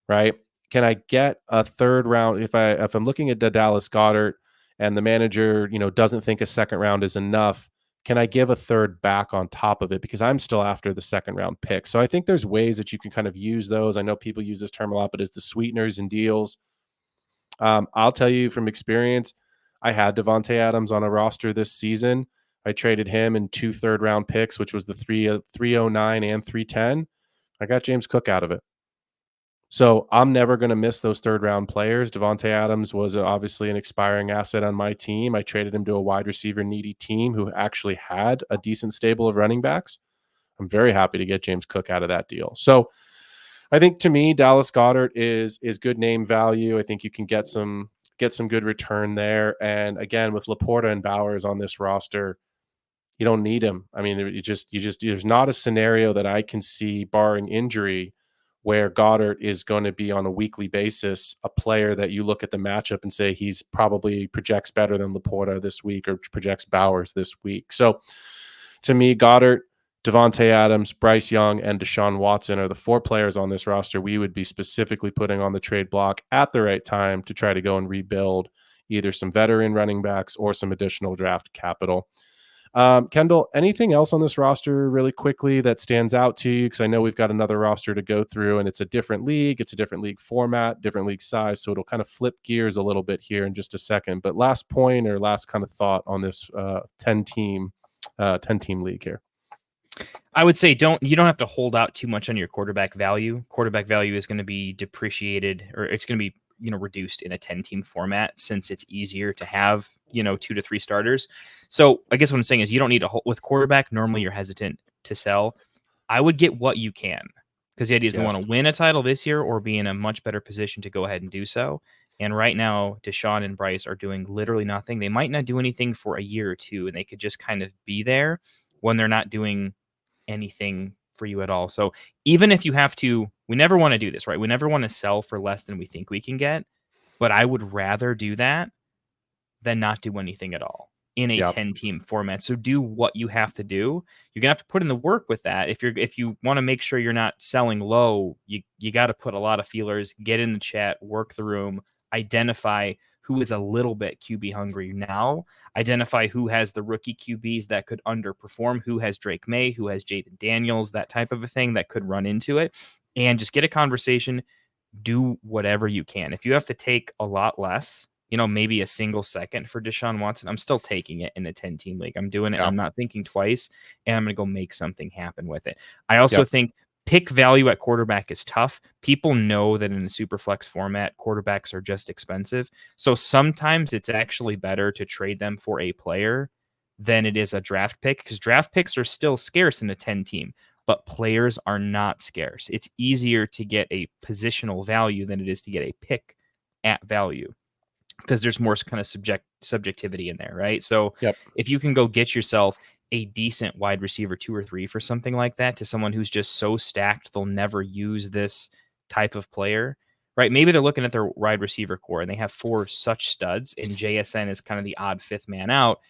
Speaker 1: Right? Can I get a third round if I'm looking at Dallas Goedert and the manager, doesn't think a second round is enough, can I give a third back on top of it because I'm still after the second round pick? So I think there's ways that you can kind of use those. I know people use this term a lot, but as the sweeteners and deals. I'll tell you from experience, I had Devontae Adams on a roster this season. I traded him in 2 third-round picks, which was the 309 and 310. I got James Cook out of it. So I'm never going to miss those third-round players. Devontae Adams was obviously an expiring asset on my team. I traded him to a wide receiver needy team who actually had a decent stable of running backs. I'm very happy to get James Cook out of that deal. So I think to me, Dallas Goedert is good name value. I think you can get some good return there. And again, with Laporta and Bowers on this roster, you don't need him. I mean, there's not a scenario that I can see, barring injury, where Goddard is going to be on a weekly basis a player that you look at the matchup and say he's probably projects better than Laporta this week or projects Bowers this week. So to me, Goddard, Devontae Adams, Bryce Young, and Deshaun Watson are the 4 players on this roster we would be specifically putting on the trade block at the right time to try to go and rebuild either some veteran running backs or some additional draft capital. Kendall, anything else on this roster really quickly that stands out to you? Because I know we've got another roster to go through, and it's a different league. It's a different league format, different league size. So it'll kind of flip gears a little bit here in just a second. But last point or last kind of thought on this 10-team league here.
Speaker 2: I would say you don't have to hold out too much on your quarterback value. Quarterback value is going to be depreciated, or it's going to be reduced in a 10-team format since it's easier to have 2 to 3 starters. So I guess what I'm saying is you don't need to hold with quarterback. Normally you're hesitant to sell. I would get what you can, because the idea is we want to win a title this year or be in a much better position to go ahead and do so. And right now, Deshaun and Bryce are doing literally nothing. They might not do anything for a year or two, and they could just kind of be there when they're not doing anything for you at all. So even if you have to, we never want to do this, right? We never want to sell for less than we think we can get, but I would rather do that than not do anything at all in a 10-team format. So do what you have to do. You're gonna have to put in the work with that. If you want to make sure you're not selling low, you got to put a lot of feelers, get in the chat, work the room, identify who is a little bit QB hungry now, identify who has the rookie QBs that could underperform, who has Drake May, who has Jaden Daniels, that type of a thing that could run into it, and just get a conversation. Do whatever you can. If you have to take a lot less, maybe a single second for Deshaun Watson, I'm still taking it in a 10-team league. I'm doing it. I'm not thinking twice, and I'm going to go make something happen with it. I also think pick value at quarterback is tough. People know that in a super flex format, quarterbacks are just expensive. So sometimes it's actually better to trade them for a player than it is a draft pick, because draft picks are still scarce in a 10-team, but players are not scarce. It's easier to get a positional value than it is to get a pick at value, because there's more kind of subjectivity in there, right? So if you can go get yourself a decent wide receiver 2 or 3 for something like that to someone who's just so stacked they'll never use this type of player, right? Maybe they're looking at their wide receiver core and they have 4 such studs, and JSN is kind of the odd 5th man out.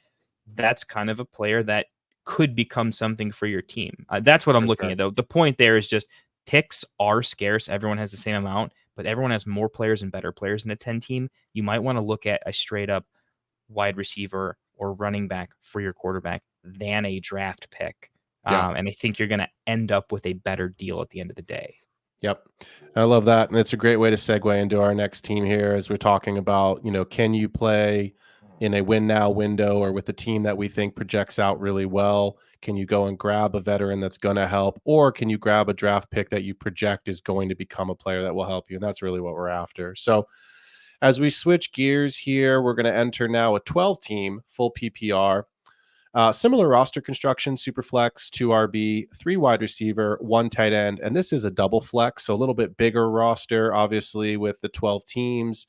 Speaker 2: That's kind of a player that could become something for your team. That's what I'm looking at, though. The point there is just picks are scarce. Everyone has the same amount, but everyone has more players and better players in a 10-team. You might want to look at a straight up wide receiver or running back for your quarterback than a draft pick. And I think you're going to end up with a better deal at the end of the day.
Speaker 1: Yep. I love that. And it's a great way to segue into our next team here as we're talking about, can you play in a win now window or with a team that we think projects out really well? Can you go and grab a veteran that's going to help, or can you grab a draft pick that you project is going to become a player that will help you? And that's really what we're after. So as we switch gears here, we're going to enter now a 12-team full PPR. Similar roster construction, super flex, 2 RB, 3 wide receiver, 1 tight end. And this is a double flex, so a little bit bigger roster, obviously, with the 12 teams,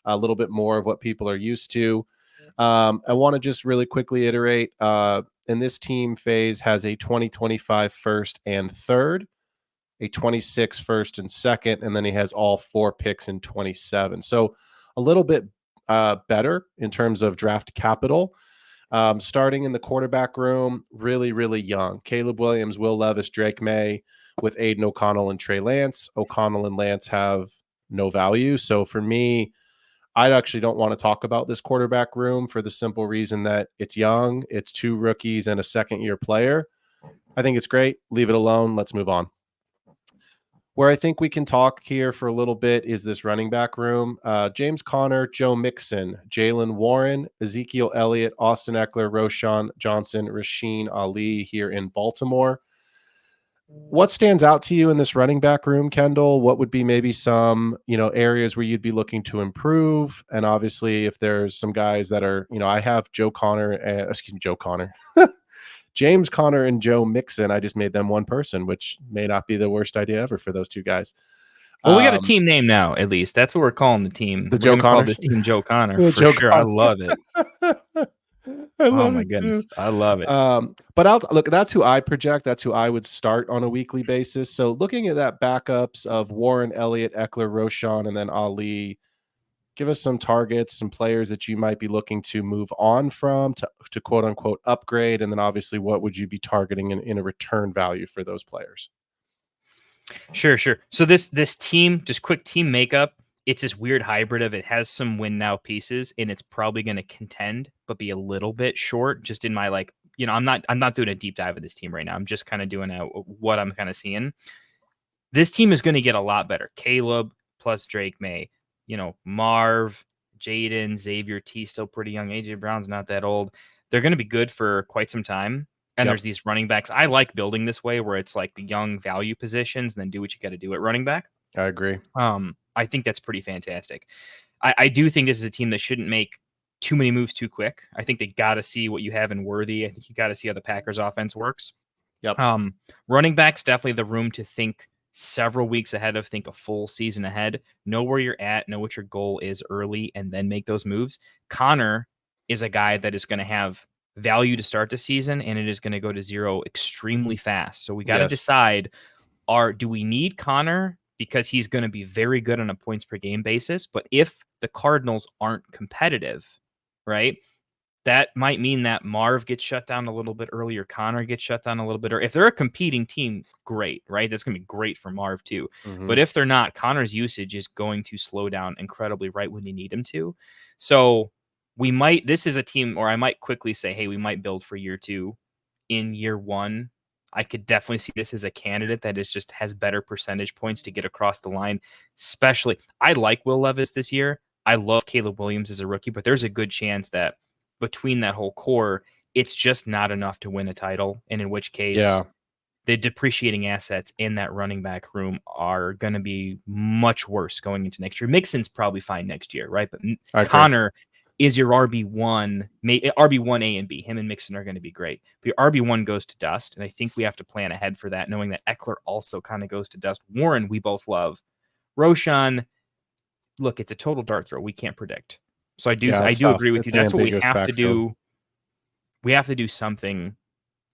Speaker 1: a little bit more of what people are used to. I want to just really quickly iterate. In this team, phase has a 2025 first and third, a 26 first and second, and then he has all 4 picks in 27. So a little bit better in terms of draft capital. Starting in the quarterback room, really, really young. Caleb Williams, Will Levis, Drake May, with Aiden O'Connell and Trey Lance. O'Connell and Lance have no value. So for me, I actually don't want to talk about this quarterback room for the simple reason that it's young, it's 2 rookies and a second-year player. I think it's great. Leave it alone. Let's move on. Where I think we can talk here for a little bit is this running back room. James Conner, Joe Mixon, Jalen Warren, Ezekiel Elliott, Austin Eckler, Roshan Johnson, Rasheen Ali here in Baltimore. What stands out to you in this running back room, Kendall? What would be maybe some, areas where you'd be looking to improve? And obviously, if there's some guys that are, I have Joe Conner, Joe Conner, James Conner and Joe Mixon. I just made them one person, which may not be the worst idea ever for those 2 guys.
Speaker 2: Well, we got a team name now, at least. That's what we're calling the team.
Speaker 1: The
Speaker 2: we're
Speaker 1: Joe
Speaker 2: going to call
Speaker 1: Connors?
Speaker 2: this team Joe Connor
Speaker 1: The
Speaker 2: for
Speaker 1: Joe
Speaker 2: sure.
Speaker 1: Connor.
Speaker 2: I love it.
Speaker 1: I
Speaker 2: Oh
Speaker 1: love
Speaker 2: my
Speaker 1: it
Speaker 2: goodness.
Speaker 1: too.
Speaker 2: I love it.
Speaker 1: But look, that's who I project. That's who I would start on a weekly basis. So looking at that backups of Warren, Elliott, Eckler, Roshan, and then Ali, give us some targets, some players that you might be looking to move on from to quote unquote upgrade. And then obviously what would you be targeting in a return value for those players?
Speaker 2: Sure. So this team, just quick team makeup, it's this weird hybrid of it has some win now pieces and it's probably going to contend, but be a little bit short. Just in my I'm not doing a deep dive of this team right now. I'm just kind of doing what I'm kind of seeing. This team is going to get a lot better. Caleb plus Drake May, Marv, Jaden, Xavier T still pretty young. AJ Brown's not that old. They're going to be good for quite some time. And there's these running backs. I like building this way where it's like the young value positions and then do what you got to do at running back.
Speaker 1: I agree.
Speaker 2: I think that's pretty fantastic. I do think this is a team that shouldn't make too many moves too quick. I think they got to see what you have in Worthy. I think you got to see how the Packers offense works.
Speaker 1: Yep.
Speaker 2: Running back's definitely the room to think several weeks ahead of, think a full season ahead, know where you're at, know what your goal is early, and then make those moves. Connor is a guy that is going to have value to start the season, and it is going to go to zero extremely fast. So we got to decide, do we need Connor because he's going to be very good on a points per game basis? But if the Cardinals aren't competitive, right, that might mean that Marv gets shut down a little bit earlier, Connor gets shut down a little bit, or if they're a competing team, great, right? That's going to be great for Marv too.
Speaker 1: Mm-hmm.
Speaker 2: But if they're not, Connor's usage is going to slow down incredibly right when you need him to. So this is a team, or I might quickly say, hey, we might build for year 2. In year 1, I could definitely see this as a candidate that has better percentage points to get across the line. Especially, I like Will Levis this year. I love Caleb Williams as a rookie, but there's a good chance that between that whole core, it's just not enough to win a title. And in which case, the depreciating assets in that running back room are going to be much worse going into next year. Mixon's probably fine next year, right? But Connor is your RB1, RB1 A and B. Him and Mixon are going to be great. But your RB1 goes to dust, and I think we have to plan ahead for that, knowing that Eckler also kind of goes to dust. Warren, we both love. Roshan, look, it's a total dart throw. We can't predict. So I do agree with you. That's what we have to do. We have to do something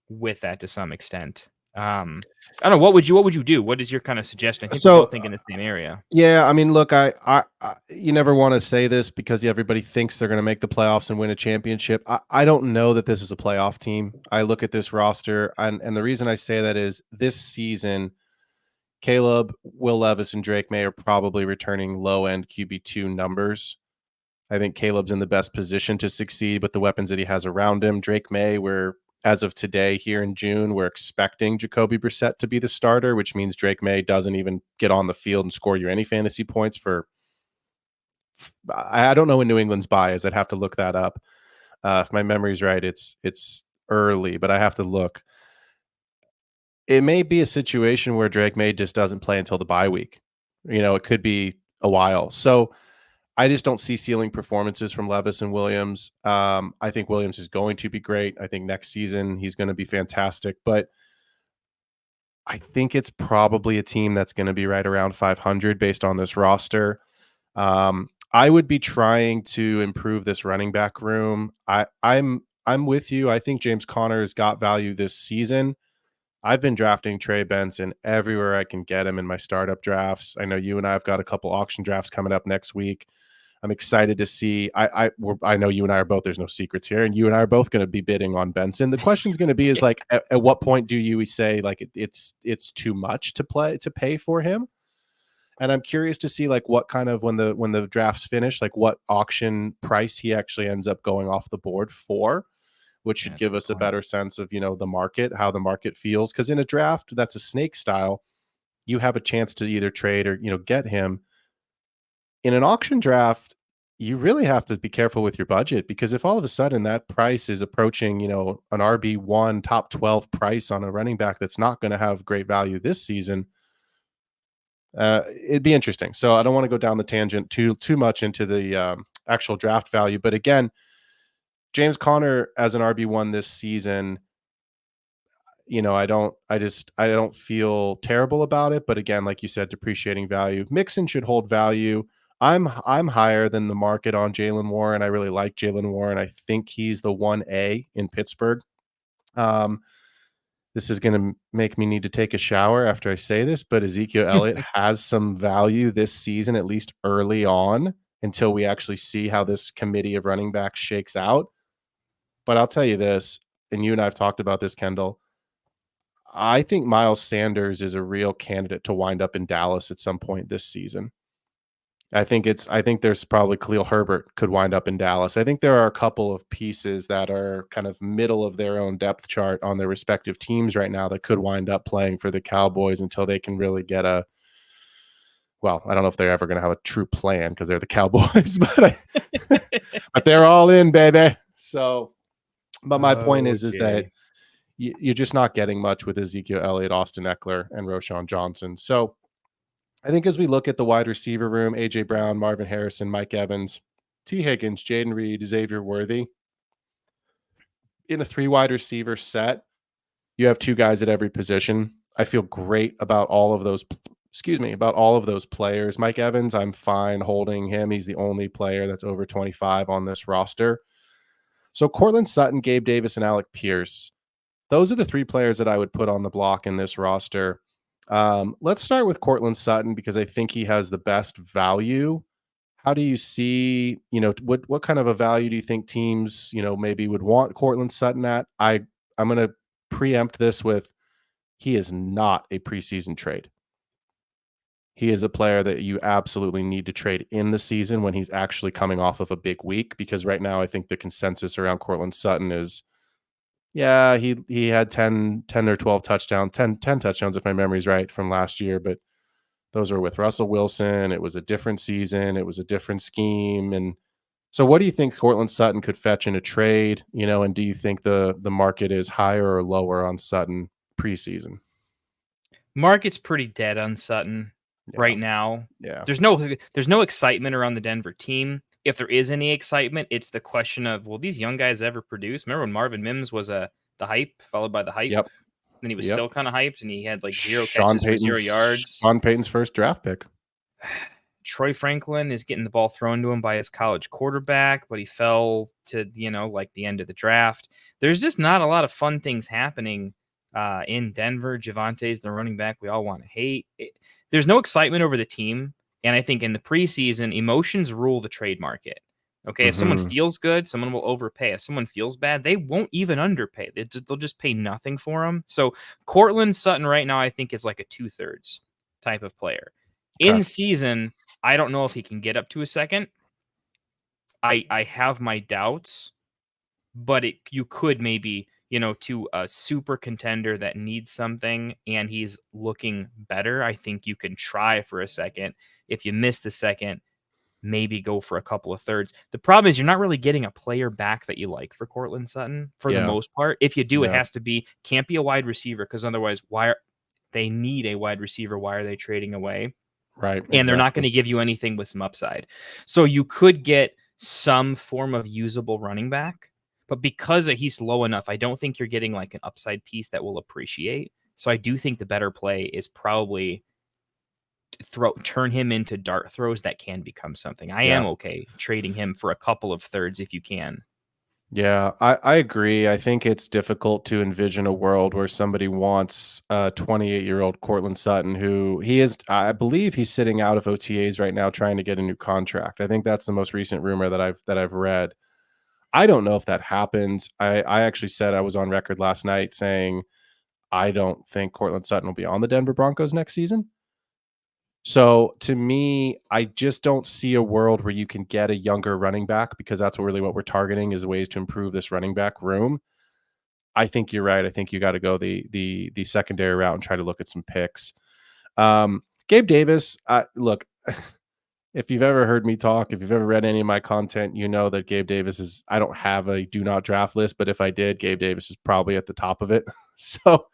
Speaker 2: with that to some extent. I don't know. What would you do? What is your kind of suggestion? I think we're both thinking the same area.
Speaker 1: Yeah, I mean, look, I you never want to say this because everybody thinks they're going to make the playoffs and win a championship. I don't know that this is a playoff team. I look at this roster, and the reason I say that is this season, Caleb, Will Levis, and Drake May are probably returning low-end QB2 numbers. I think Caleb's in the best position to succeed with the weapons that he has around him. Drake May, as of today, here in June, we're expecting Jacoby Brissett to be the starter, which means Drake May doesn't even get on the field and score you any fantasy points for. I don't know when New England's bye is. I'd have to look that up. If my memory's right, it's early, but I have to look. It may be a situation where Drake May just doesn't play until the bye week. It could be a while. So I just don't see ceiling performances from Levis and Williams. I think Williams is going to be great. I think next season he's going to be fantastic. But I think it's probably a team that's going to be right around 500 based on this roster. I would be trying to improve this running back room. I'm with you. I think James Conner's got value this season. I've been drafting Trey Benson everywhere I can get him in my startup drafts. I know you and I have got a couple auction drafts coming up next week. I'm excited to see. I know you and I are both. There's no secrets here, and you and I are both going to be bidding on Benson. The question is going to be is like, at what point do you say like it's too much to pay for him? And I'm curious to see like what kind of when the drafts finish, like what auction price he actually ends up going off the board for, which should
Speaker 2: That's a
Speaker 1: give
Speaker 2: good
Speaker 1: us a
Speaker 2: point.
Speaker 1: better sense of the market, how the market feels. Because in a draft that's a snake style, you have a chance to either trade or get him. In an auction draft, you really have to be careful with your budget, because if all of a sudden that price is approaching an RB1 top 12 price on a running back that's not going to have great value this season, it'd be interesting. So I don't want to go down the tangent too much into the actual draft value. But again, James Conner as an RB1 this season, I don't feel terrible about it. But again, like you said, depreciating value. Mixon should hold value. I'm higher than the market on Jalen Warren. I really like Jalen Warren. I think he's the 1A in Pittsburgh. This is going to make me need to take a shower after I say this, but Ezekiel Elliott has some value this season, at least early on, until we actually see how this committee of running backs shakes out. But I'll tell you this, and you and I have talked about this, Kendall. I think Miles Sanders is a real candidate to wind up in Dallas at some point this season. I think there's probably Khalil Herbert could wind up in Dallas. I think there are a couple of pieces that are kind of middle of their own depth chart on their respective teams right now that could wind up playing for the Cowboys until they can really get I don't know if they're ever going to have a true plan because they're the Cowboys, but they're all in, baby. So, but my point is that you're just not getting much with Ezekiel Elliott, Austin Eckler, and Roschon Johnson. So I think as we look at the wide receiver room, A.J. Brown, Marvin Harrison, Mike Evans, T. Higgins, Jaden Reed, Xavier Worthy, in a 3 wide receiver set, you have 2 guys at every position. I feel great about all of those players. Mike Evans, I'm fine holding him. He's the only player that's over 25 on this roster. So Cortland Sutton, Gabe Davis, and Alec Pierce. Those are the 3 players that I would put on the block in this roster. Let's start with Cortland Sutton because I think he has the best value. How do you see, what kind of a value do you think teams, maybe would want Cortland Sutton at? I'm going to preempt this with he is not a preseason trade. He is a player that you absolutely need to trade in the season when he's actually coming off of a big week, because right now I think the consensus around Cortland Sutton is, yeah, he had 10 or 12 touchdowns, 10 touchdowns if my memory's right from last year, but those were with Russell Wilson. It was a different season. It was a different scheme. And so what do you think Cortland Sutton could fetch in a trade, and do you think the market is higher or lower on Sutton preseason?
Speaker 2: Market's pretty dead on Sutton right now.
Speaker 1: Yeah.
Speaker 2: There's no excitement around the Denver team. If there is any excitement, it's the question of, will these young guys ever produce? Remember when Marvin Mims was the hype, followed by the hype?
Speaker 1: Yep.
Speaker 2: Then he was
Speaker 1: Yep.
Speaker 2: still kind of hyped, and he had like 0 catches for 0 yards.
Speaker 1: Sean Payton's first draft pick.
Speaker 2: Troy Franklin is getting the ball thrown to him by his college quarterback, but he fell to, like the end of the draft. There's just not a lot of fun things happening in Denver. Javante's the running back we all want to hate. There's no excitement over the team. And I think in the preseason, emotions rule the trade market. Okay, if someone feels good, someone will overpay. If someone feels bad, they won't even underpay. They'll just pay nothing for them. So Cortland Sutton right now, I think, is like a 2/3 type of player.
Speaker 1: Okay.
Speaker 2: In season, I don't know if he can get up to a second. I have my doubts, but you could maybe, to a super contender that needs something and he's looking better. I think you can try for a second. If you miss the second, maybe go for a couple of thirds. The problem is you're not really getting a player back that you like for Cortland Sutton for the most part. If you do, it can't be a wide receiver, because otherwise they need a wide receiver. Why are they trading away?
Speaker 1: Right.
Speaker 2: And they're not going to give you anything with some upside. So you could get some form of usable running back, but because he's low enough, I don't think you're getting like an upside piece that will appreciate. So I do think the better play is probably turn him into dart throws that can become something. I
Speaker 1: Yeah.
Speaker 2: am okay trading him for a couple of thirds if you can.
Speaker 1: Yeah, I agree. I think it's difficult to envision a world where somebody wants a 28-year-old Cortland Sutton, who he is, I believe he's sitting out of OTAs right now trying to get a new contract. I think that's the most recent rumor that I've read. I don't know if that happens. I actually said I was on record last night saying I don't think Cortland Sutton will be on the Denver Broncos next season. So to me, I just don't see a world where you can get a younger running back, because that's really what we're targeting, is ways to improve this running back room. I think you're right. I think you got to go the secondary route and try to look at some picks. Gabe Davis, look, if you've ever heard me talk, if you've ever read any of my content, you know that Gabe Davis is, I don't have a do not draft list, but if I did, Gabe Davis is probably at the top of it. So,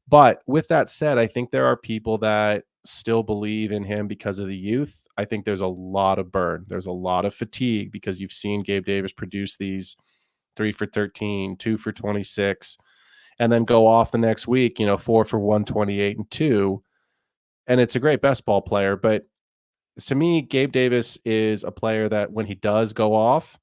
Speaker 1: but with that said, I think there are people that still believe in him because of the youth. I think there's a lot of burn. There's a lot of fatigue because you've seen Gabe Davis produce these 3 for 13, 2 for 26, and then go off the next week, 4 for 128 and 2. And it's a great best ball player. But to me, Gabe Davis is a player that when he does go off,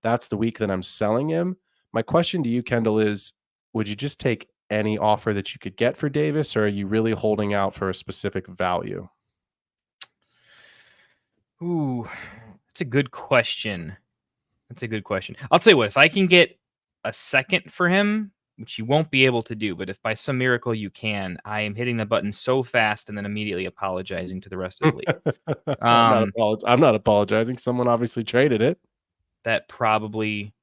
Speaker 1: that's the week that I'm selling him. My question to you, Kendall, is would you just take any offer that you could get for Davis, or are you really holding out for a specific value?
Speaker 2: Ooh, that's a good question. That's a good question. I'll tell you what, if I can get a second for him, which you won't be able to do, but if by some miracle you can, I am hitting the button so fast and then immediately apologizing to the rest of the league. Um,
Speaker 1: I'm not apologizing. Someone obviously traded it.
Speaker 2: that probably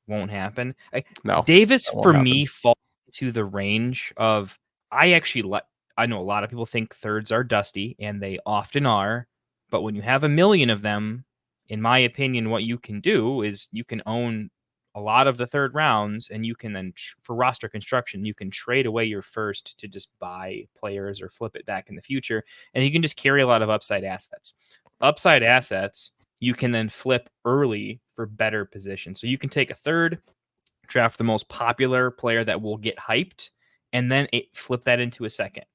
Speaker 2: won't happen.
Speaker 1: No,
Speaker 2: Davis
Speaker 1: that won't
Speaker 2: for
Speaker 1: happen.
Speaker 2: me falls into the range of I actually like. I know a lot of people think thirds are dusty, and they often are. But when you have a million of them, in my opinion, what you can do is you can own a lot of the third rounds, and you can then for roster construction, you can trade away your first to just buy players or flip it back in the future, and you can just carry a lot of upside assets. Upside assets you can then flip early for better position. So you can take a third, draft the most popular player that will get hyped, and then flip that into a second.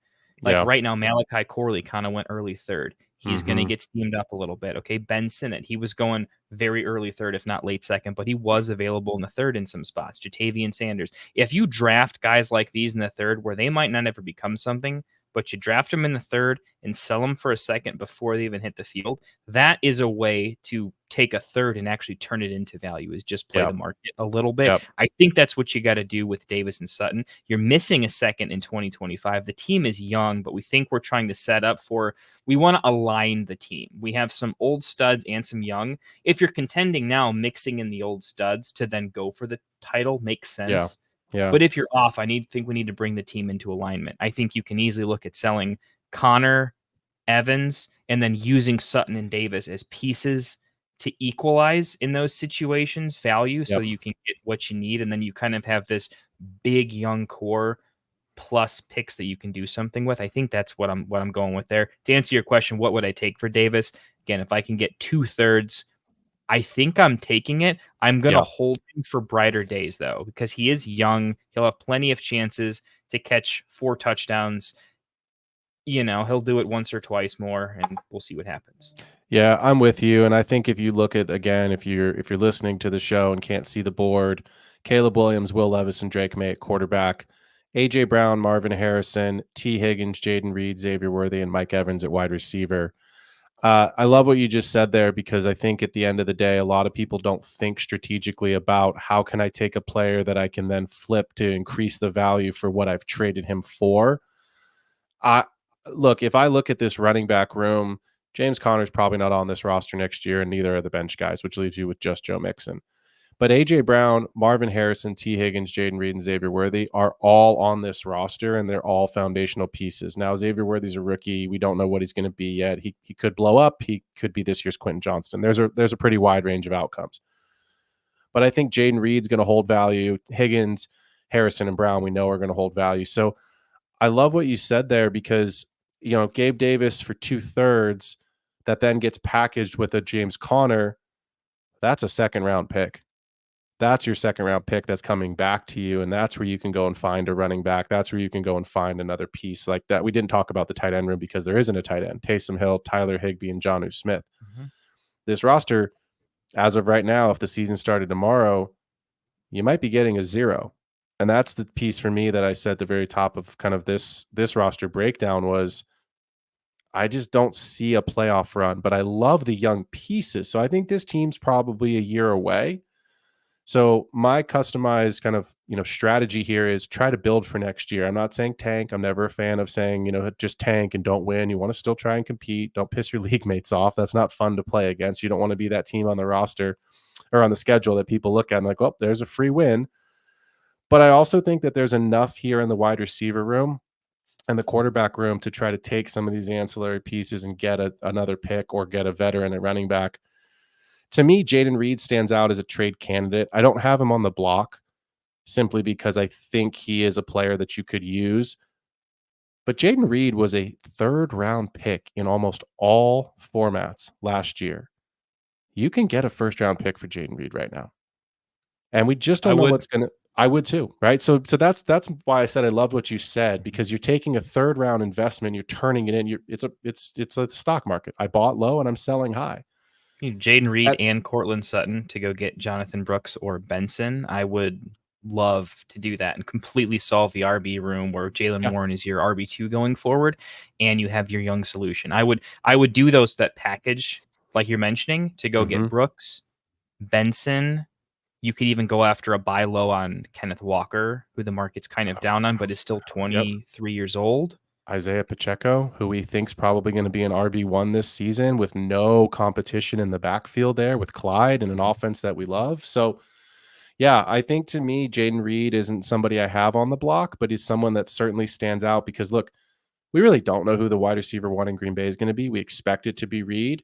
Speaker 2: Like
Speaker 1: Yeah.
Speaker 2: right now, Malachi Corley kind of went early third. He's going to
Speaker 1: Mm-hmm.
Speaker 2: get steamed up a little bit. Okay. Ben Sinnott, he was going very early third, if not late second, but he was available in the third in some spots. Jatavian Sanders. If you draft guys like these in the third where they might not ever become something, but you draft them in the third and sell them for a second before they even hit the field, that is a way to take a third and actually turn it into value, is just play
Speaker 1: Yeah.
Speaker 2: the market a little bit.
Speaker 1: Yep.
Speaker 2: I think that's what you got to do with Davis and Sutton. You're missing a second in 2025. The team is young, but we think we're trying to set up for, we want to align the team. We have some old studs and some young. If you're contending now, mixing in the old studs to then go for the title makes
Speaker 1: Yeah.
Speaker 2: sense.
Speaker 1: Yeah.
Speaker 2: But if you're off, think we need to bring the team into alignment. I think you can easily look at selling Connor, Evans, and then using Sutton and Davis as pieces to equalize in those situations value so
Speaker 1: Yep.
Speaker 2: you can get what you need. And then you kind of have this big young core plus picks that you can do something with. I think that's what I'm going with there. To answer your question, what would I take for Davis? Again, if I can get 2/3, I think I'm taking it. I'm going to
Speaker 1: Yeah.
Speaker 2: hold him for brighter days, though, because he is young. He'll have plenty of chances to catch 4 touchdowns. He'll do it once or twice more, and we'll see what happens.
Speaker 1: Yeah, I'm with you. And I think if you look at, again, if you're listening to the show and can't see the board, Caleb Williams, Will Levis, and Drake May at quarterback, AJ Brown, Marvin Harrison, T. Higgins, Jaden Reed, Xavier Worthy, and Mike Evans at wide receiver. I love what you just said there, because I think at the end of the day, a lot of people don't think strategically about how can I take a player that I can then flip to increase the value for what I've traded him for. I Look, if I look at this running back room, James Conner's probably not on this roster next year, and neither are the bench guys, which leaves you with just Joe Mixon. But AJ Brown, Marvin Harrison, T. Higgins, Jaden Reed, and Xavier Worthy are all on this roster, and they're all foundational pieces. Now, Xavier Worthy's a rookie. We don't know what he's going to be yet. He could blow up. He could be this year's Quentin Johnston. There's a pretty wide range of outcomes. But I think Jaden Reed's going to hold value. Higgins, Harrison, and Brown we know are going to hold value. So I love what you said there, because Gabe Davis for 2/3 that then gets packaged with a James Conner, that's a second round pick. that's your second round pick that's coming back to you. And that's where you can go and find a running back. That's where you can go and find another piece like that. We didn't talk about the tight end room because there isn't a tight end. Taysom Hill, Tyler Higbee, and Jonnu Smith.
Speaker 2: Mhm.
Speaker 1: This roster, as of right now, if the season started tomorrow, you might be getting a zero. And that's the piece for me that I said at the very top of kind of this roster breakdown was I just don't see a playoff run, but I love the young pieces. So I think this team's probably a year away. So my customized kind of, strategy here is try to build for next year. I'm not saying tank. I'm never a fan of saying, just tank and don't win. You want to still try and compete. Don't piss your league mates off. That's not fun to play against. You don't want to be that team on the roster or on the schedule that people look at and like, oh, there's a free win. But I also think that there's enough here in the wide receiver room and the quarterback room to try to take some of these ancillary pieces and get another pick or get a veteran at running back. To me, Jaden Reed stands out as a trade candidate. I don't have him on the block simply because I think he is a player that you could use. But Jaden Reed was a third round pick in almost all formats last year. You can get a first round pick for Jaden Reed right now. And we just
Speaker 2: I
Speaker 1: don't know
Speaker 2: would.
Speaker 1: what's gonna. I would too, right? So that's why I said I loved what you said because you're taking a third round investment, you're turning it in. It's a stock market. I bought low and I'm selling high.
Speaker 2: Jaden Reed
Speaker 1: At,
Speaker 2: and Cortland Sutton to go get Jonathan Brooks or Benson. I would love to do that and completely solve the RB room where Jalen
Speaker 1: yeah.
Speaker 2: Warren is your RB2 going forward, and you have your young solution. I would do that package like you're mentioning to go
Speaker 1: Mm-hmm.
Speaker 2: get Brooks, Benson. You could even go after a buy low on Kenneth Walker, who the market's kind of down on, but is still
Speaker 1: Yep.
Speaker 2: 23 years old.
Speaker 1: Isaiah Pacheco, who we think's probably going to be an RB1 this season with no competition in the backfield there with Clyde and an offense that we love. So, yeah, I think to me, Jaden Reed isn't somebody I have on the block, but he's someone that certainly stands out because, look, we really don't know who the wide receiver one in Green Bay is going to be. We expect it to be Reed.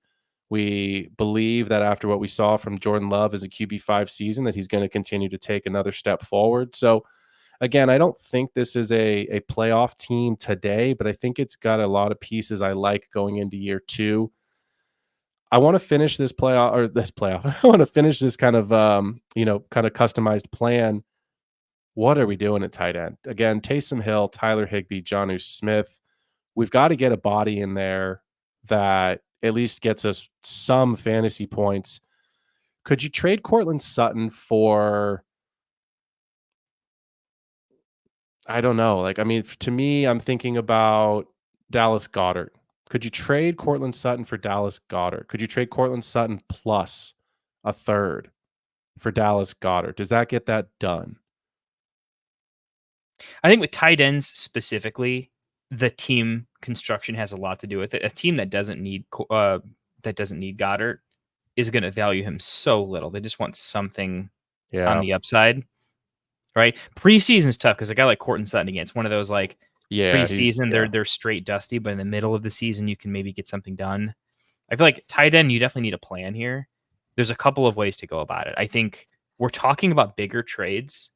Speaker 1: We believe that after what we saw from Jordan Love as a QB5 season, that he's going to continue to take another step forward. So, again, I don't think this is a playoff team today, but I think it's got a lot of pieces I like going into year two. I want to finish this playoff or this playoff. I want to finish this kind of kind of customized plan. What are we doing at tight end? Again, Taysom Hill, Tyler Higbee, Jonnu Smith. We've got to get a body in there that at least gets us some fantasy points. Could you trade Cortland Sutton for I don't know. Like, I mean, to me, I'm thinking about Dallas Goedert. Could you trade Cortland Sutton for Dallas Goedert? Could you trade Cortland Sutton plus a third for Dallas Goedert? Does that get that done?
Speaker 2: I think with tight ends specifically, the team construction has a lot to do with it. A team that doesn't need Goddard is going to value him so little. They just want something on
Speaker 1: Yeah.
Speaker 2: the upside, right? Preseason's tough because a guy like Cortland Sutton, again, it's one of those like
Speaker 1: Yeah,
Speaker 2: preseason they're straight dusty, but in the middle of the season you can maybe get something done. I feel like tight end you definitely need a plan here. There's a couple of ways to go about it. I think we're talking about bigger trades.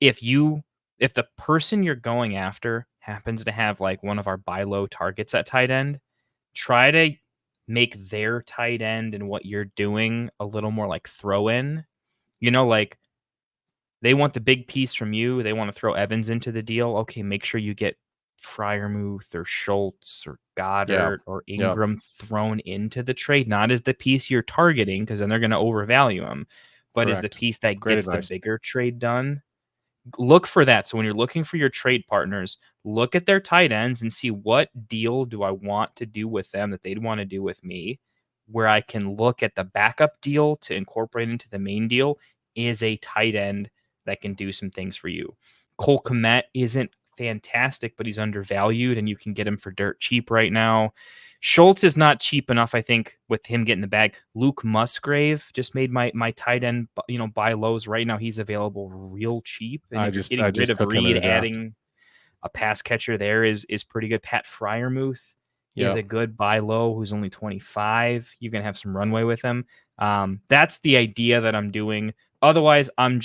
Speaker 2: If you if the person you're going after happens to have like one of our buy low targets at tight end, try to make their tight end and what you're doing a little more like throw in. Like they want the big piece from you. They want to throw Evans into the deal. Okay, make sure you get Fryermuth or Schultz or
Speaker 1: Yeah.
Speaker 2: Goddard or
Speaker 1: Yeah.
Speaker 2: Ingram thrown into the trade, not as the piece you're targeting because then they're going to overvalue them, but as the
Speaker 1: Correct.
Speaker 2: piece that
Speaker 1: Great
Speaker 2: gets the
Speaker 1: advice.
Speaker 2: bigger trade done. Look for that. So when you're looking for your trade partners, look at their tight ends and see what deal do I want to do with them that they'd want to do with me, where I can look at the backup deal to incorporate into the main deal is a tight end that can do some things for you. Cole Kmet isn't fantastic, but he's undervalued and you can get him for dirt cheap right now. Schultz is not cheap enough, I think, with him getting the bag. Luke Musgrave just made my tight end, buy lows right now. He's available real cheap, and
Speaker 1: I
Speaker 2: if you're
Speaker 1: just I
Speaker 2: getting rid
Speaker 1: just
Speaker 2: of
Speaker 1: took him in
Speaker 2: Reed,
Speaker 1: a draft.
Speaker 2: adding a pass catcher there is pretty good. Pat Fryermuth is
Speaker 1: Yeah.
Speaker 2: a good buy low who's only 25. You can have some runway with him. That's the idea that I'm doing. Otherwise, I'm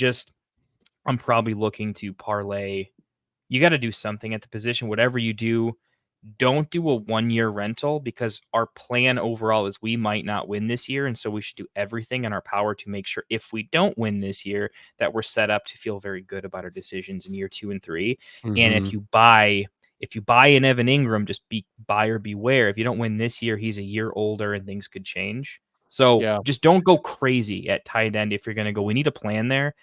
Speaker 2: probably looking to parlay. You got to do something at the position, whatever you do. don't do a 1-year rental, because our plan overall is we might not win this year. And so we should do everything in our power to make sure if we don't win this year, that we're set up to feel very good about our decisions in year 2 and 3. And
Speaker 1: Hmm.
Speaker 2: if you buy an Evan Ingram, just be buyer beware. If you don't win this year, he's a year older and things could change. So
Speaker 1: Yeah.
Speaker 2: just don't go crazy at tight end. If you're going to go, we need a plan there.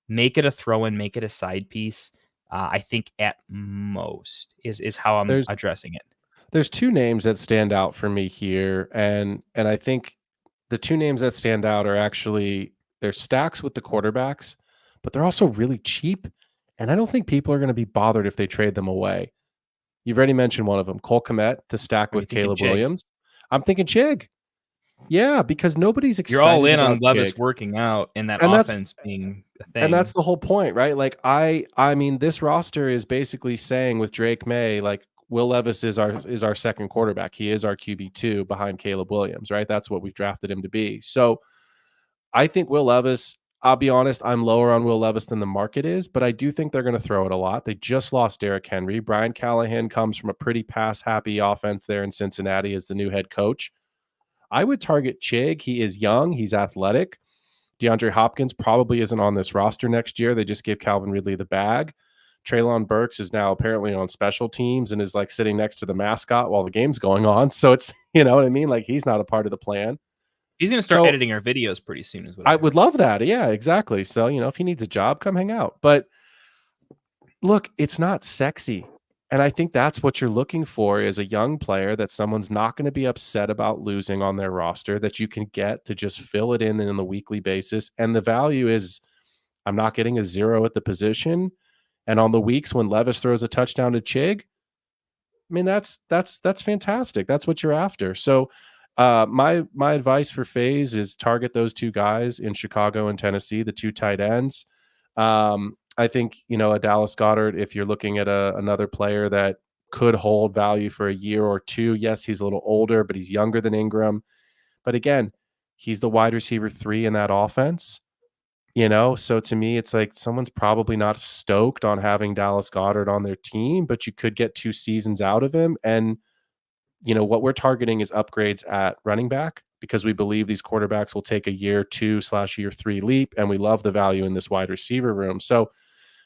Speaker 2: Make it a throw in, make it a side piece. I think at most is how I'm
Speaker 1: There's
Speaker 2: addressing it.
Speaker 1: there's two names that stand out for me here, and I think the two names that stand out are actually they're stacks with the quarterbacks, but they're also really cheap, and I don't think people are going to be bothered if they trade them away. You've already mentioned one of them, Cole Kmet to stack
Speaker 2: Are you
Speaker 1: with
Speaker 2: thinking
Speaker 1: Caleb
Speaker 2: Chig?
Speaker 1: Williams. I'm thinking Chig. Yeah, because nobody's
Speaker 2: You're all
Speaker 1: excited
Speaker 2: in
Speaker 1: about
Speaker 2: on
Speaker 1: Chig,
Speaker 2: Levis working out and that
Speaker 1: and that's
Speaker 2: offense being a
Speaker 1: and that's
Speaker 2: thing.
Speaker 1: the whole point, right? Like I mean, this roster is basically saying with Drake May, like Will Levis is our second quarterback. He is our QB2 behind Caleb Williams, right? That's what we've drafted him to be. So I think Will Levis, I'll be honest, I'm lower on Will Levis than the market is, but I do think they're going to throw it a lot. They just lost Derrick Henry. Brian Callahan comes from a pretty pass happy offense there in Cincinnati as the new head coach. I would target Chig. He is young, he's athletic. DeAndre Hopkins probably isn't on this roster next year. They just gave Calvin Ridley the bag. Treylon Burks is now apparently on special teams and is like sitting next to the mascot while the game's going on. So it's, you know what I mean? Like he's not a part of the plan.
Speaker 2: He's going to start
Speaker 1: So
Speaker 2: editing our videos pretty soon, is what I
Speaker 1: I would
Speaker 2: heard.
Speaker 1: love that. Yeah, exactly. So, you know, if he needs a job, come hang out. But look, it's not sexy. And I think that's what you're looking for as a young player that someone's not going to be upset about losing on their roster, that you can get to just fill it in the weekly basis. And the value is I'm not getting a zero at the position. And on the weeks when Levis throws a touchdown to Chig, I mean that's fantastic. That's what you're after. So my advice for Faze is target those two guys in Chicago and Tennessee, the two tight ends. I think you know a Dallas Goddard. If you're looking at another player that could hold value for a year or two, yes, he's a little older, but he's younger than Ingram. But again, he's the wide receiver 3 in that offense. You know, so to me, it's like someone's probably not stoked on having Dallas Goddard on their team, but you could get 2 seasons out of him. And, you know, what we're targeting is upgrades at running back because we believe these quarterbacks will take a year 2/year 3 leap. And we love the value in this wide receiver room. So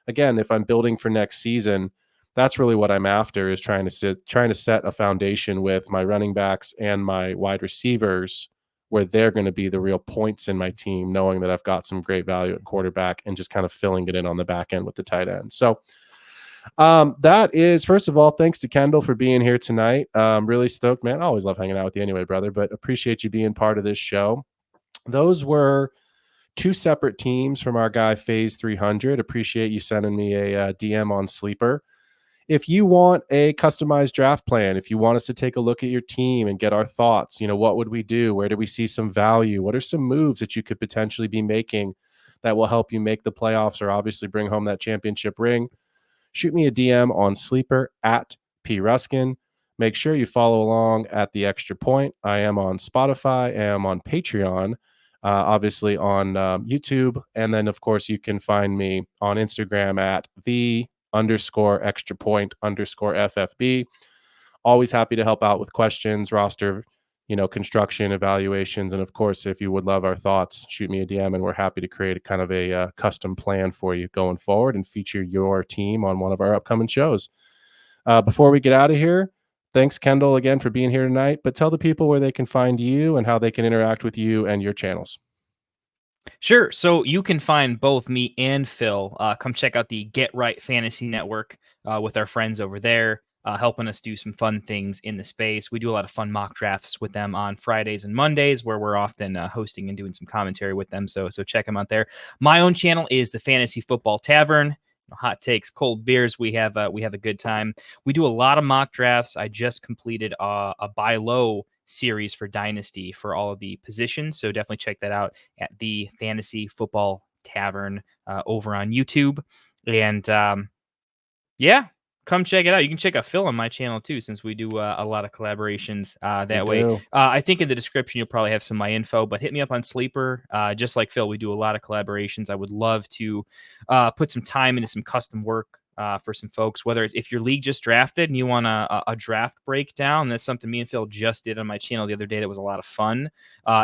Speaker 1: again, if I'm building for next season, that's really what I'm after is trying to set a foundation with my running backs and my wide receivers where they're going to be the real points in my team, knowing that I've got some great value at quarterback and just kind of filling it in on the back end with the tight end. So that is, first of all, thanks to Kendall for being here tonight. Really stoked, man. I always love hanging out with you anyway, brother, but appreciate you being part of this show. Those were two separate teams from our guy Phase 300. Appreciate you sending me a DM on Sleeper. If you want a customized draft plan, if you want us to take a look at your team and get our thoughts, you know, what would we do? Where do we see some value? What are some moves that you could potentially be making that will help you make the playoffs or obviously bring home that championship ring? Shoot me a DM on Sleeper at P Ruskin. Make sure you follow along at the Extra Point. I am on Spotify. I am on Patreon, obviously on YouTube. And then, of course, you can find me on Instagram at the_extra point_FFB. Always happy to help out with questions, roster, you know, construction, evaluations. And of course, if you would love our thoughts, shoot me a DM and we're happy to create a kind of a custom plan for you going forward and feature your team on one of our upcoming shows. Before we get out of here, thanks, Kendall, again for being here tonight. But tell the people where they can find you and how they can interact with you and your channels.
Speaker 2: Sure. So you can find both me and Phil. Come check out the Get Right Fantasy Network with our friends over there, helping us do some fun things in the space. We do a lot of fun mock drafts with them on Fridays and Mondays, where we're often hosting and doing some commentary with them. So check them out there. My own channel is the Fantasy Football Tavern. Hot takes, cold beers. We have a good time. We do a lot of mock drafts. I just completed a buy low series for Dynasty for all of the positions. So definitely check that out at the Fantasy Football Tavern over on YouTube. And yeah, come check it out. You can check out Phil on my channel too, since we do a lot of collaborations
Speaker 1: We
Speaker 2: that way.
Speaker 1: do.
Speaker 2: I think in the description, you'll probably have some of my info, but hit me up on Sleeper. Just like Phil, we do a lot of collaborations. I would love to put some time into some custom work for some folks. Whether it's if your league just drafted and you want a draft breakdown, that's something me and Phil just did on my channel the other day. That was a lot of fun.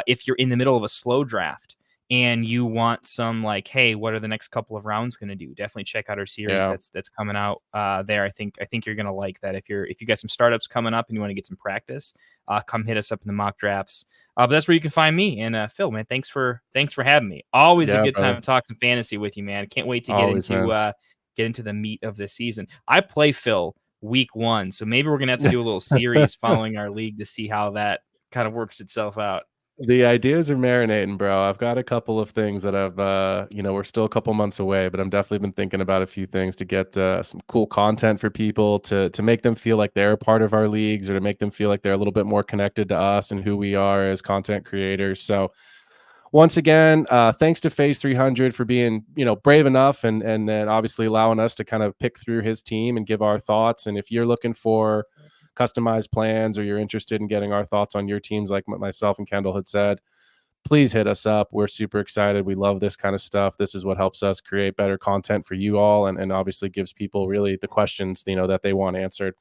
Speaker 2: If you're in the middle of a slow draft and you want some like, hey, what are the next couple of rounds going to do? Definitely check out our series
Speaker 1: Yeah.
Speaker 2: that's coming out there. I think you're going to like that. If you got some startups coming up and you want to get some practice, come hit us up in the mock drafts. But that's where you can find me. And Phil, man, thanks for having me. Always a
Speaker 1: Yeah,
Speaker 2: good time
Speaker 1: brother.
Speaker 2: to talk some fantasy with you, man. Can't wait to
Speaker 1: Always, man.
Speaker 2: get into the meat of the season. I play Phil week 1, so maybe we're gonna have to do a little series following our league to see how that kind of works itself out.
Speaker 1: The ideas are marinating, bro. I've got a couple of things that I've, we're still a couple months away, but I'm definitely been thinking about a few things to get some cool content for people to make them feel like they're a part of our leagues, or to make them feel like they're a little bit more connected to us and who we are as content creators. So once again, thanks to Phase 300 for being, brave enough and then obviously allowing us to kind of pick through his team and give our thoughts. And if you're looking for customized plans, or you're interested in getting our thoughts on your teams, like myself and Kendall had said, please hit us up. We're super excited. We love this kind of stuff. This is what helps us create better content for you all, and obviously gives people really the questions, that they want answered.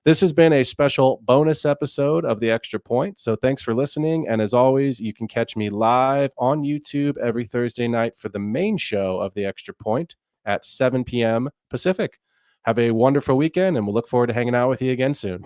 Speaker 1: This has been a special bonus episode of The Extra Point. So thanks for listening. And as always, you can catch me live on YouTube every Thursday night for the main show of The Extra Point at 7 p.m. Pacific. Have a wonderful weekend, and we'll look forward to hanging out with you again soon.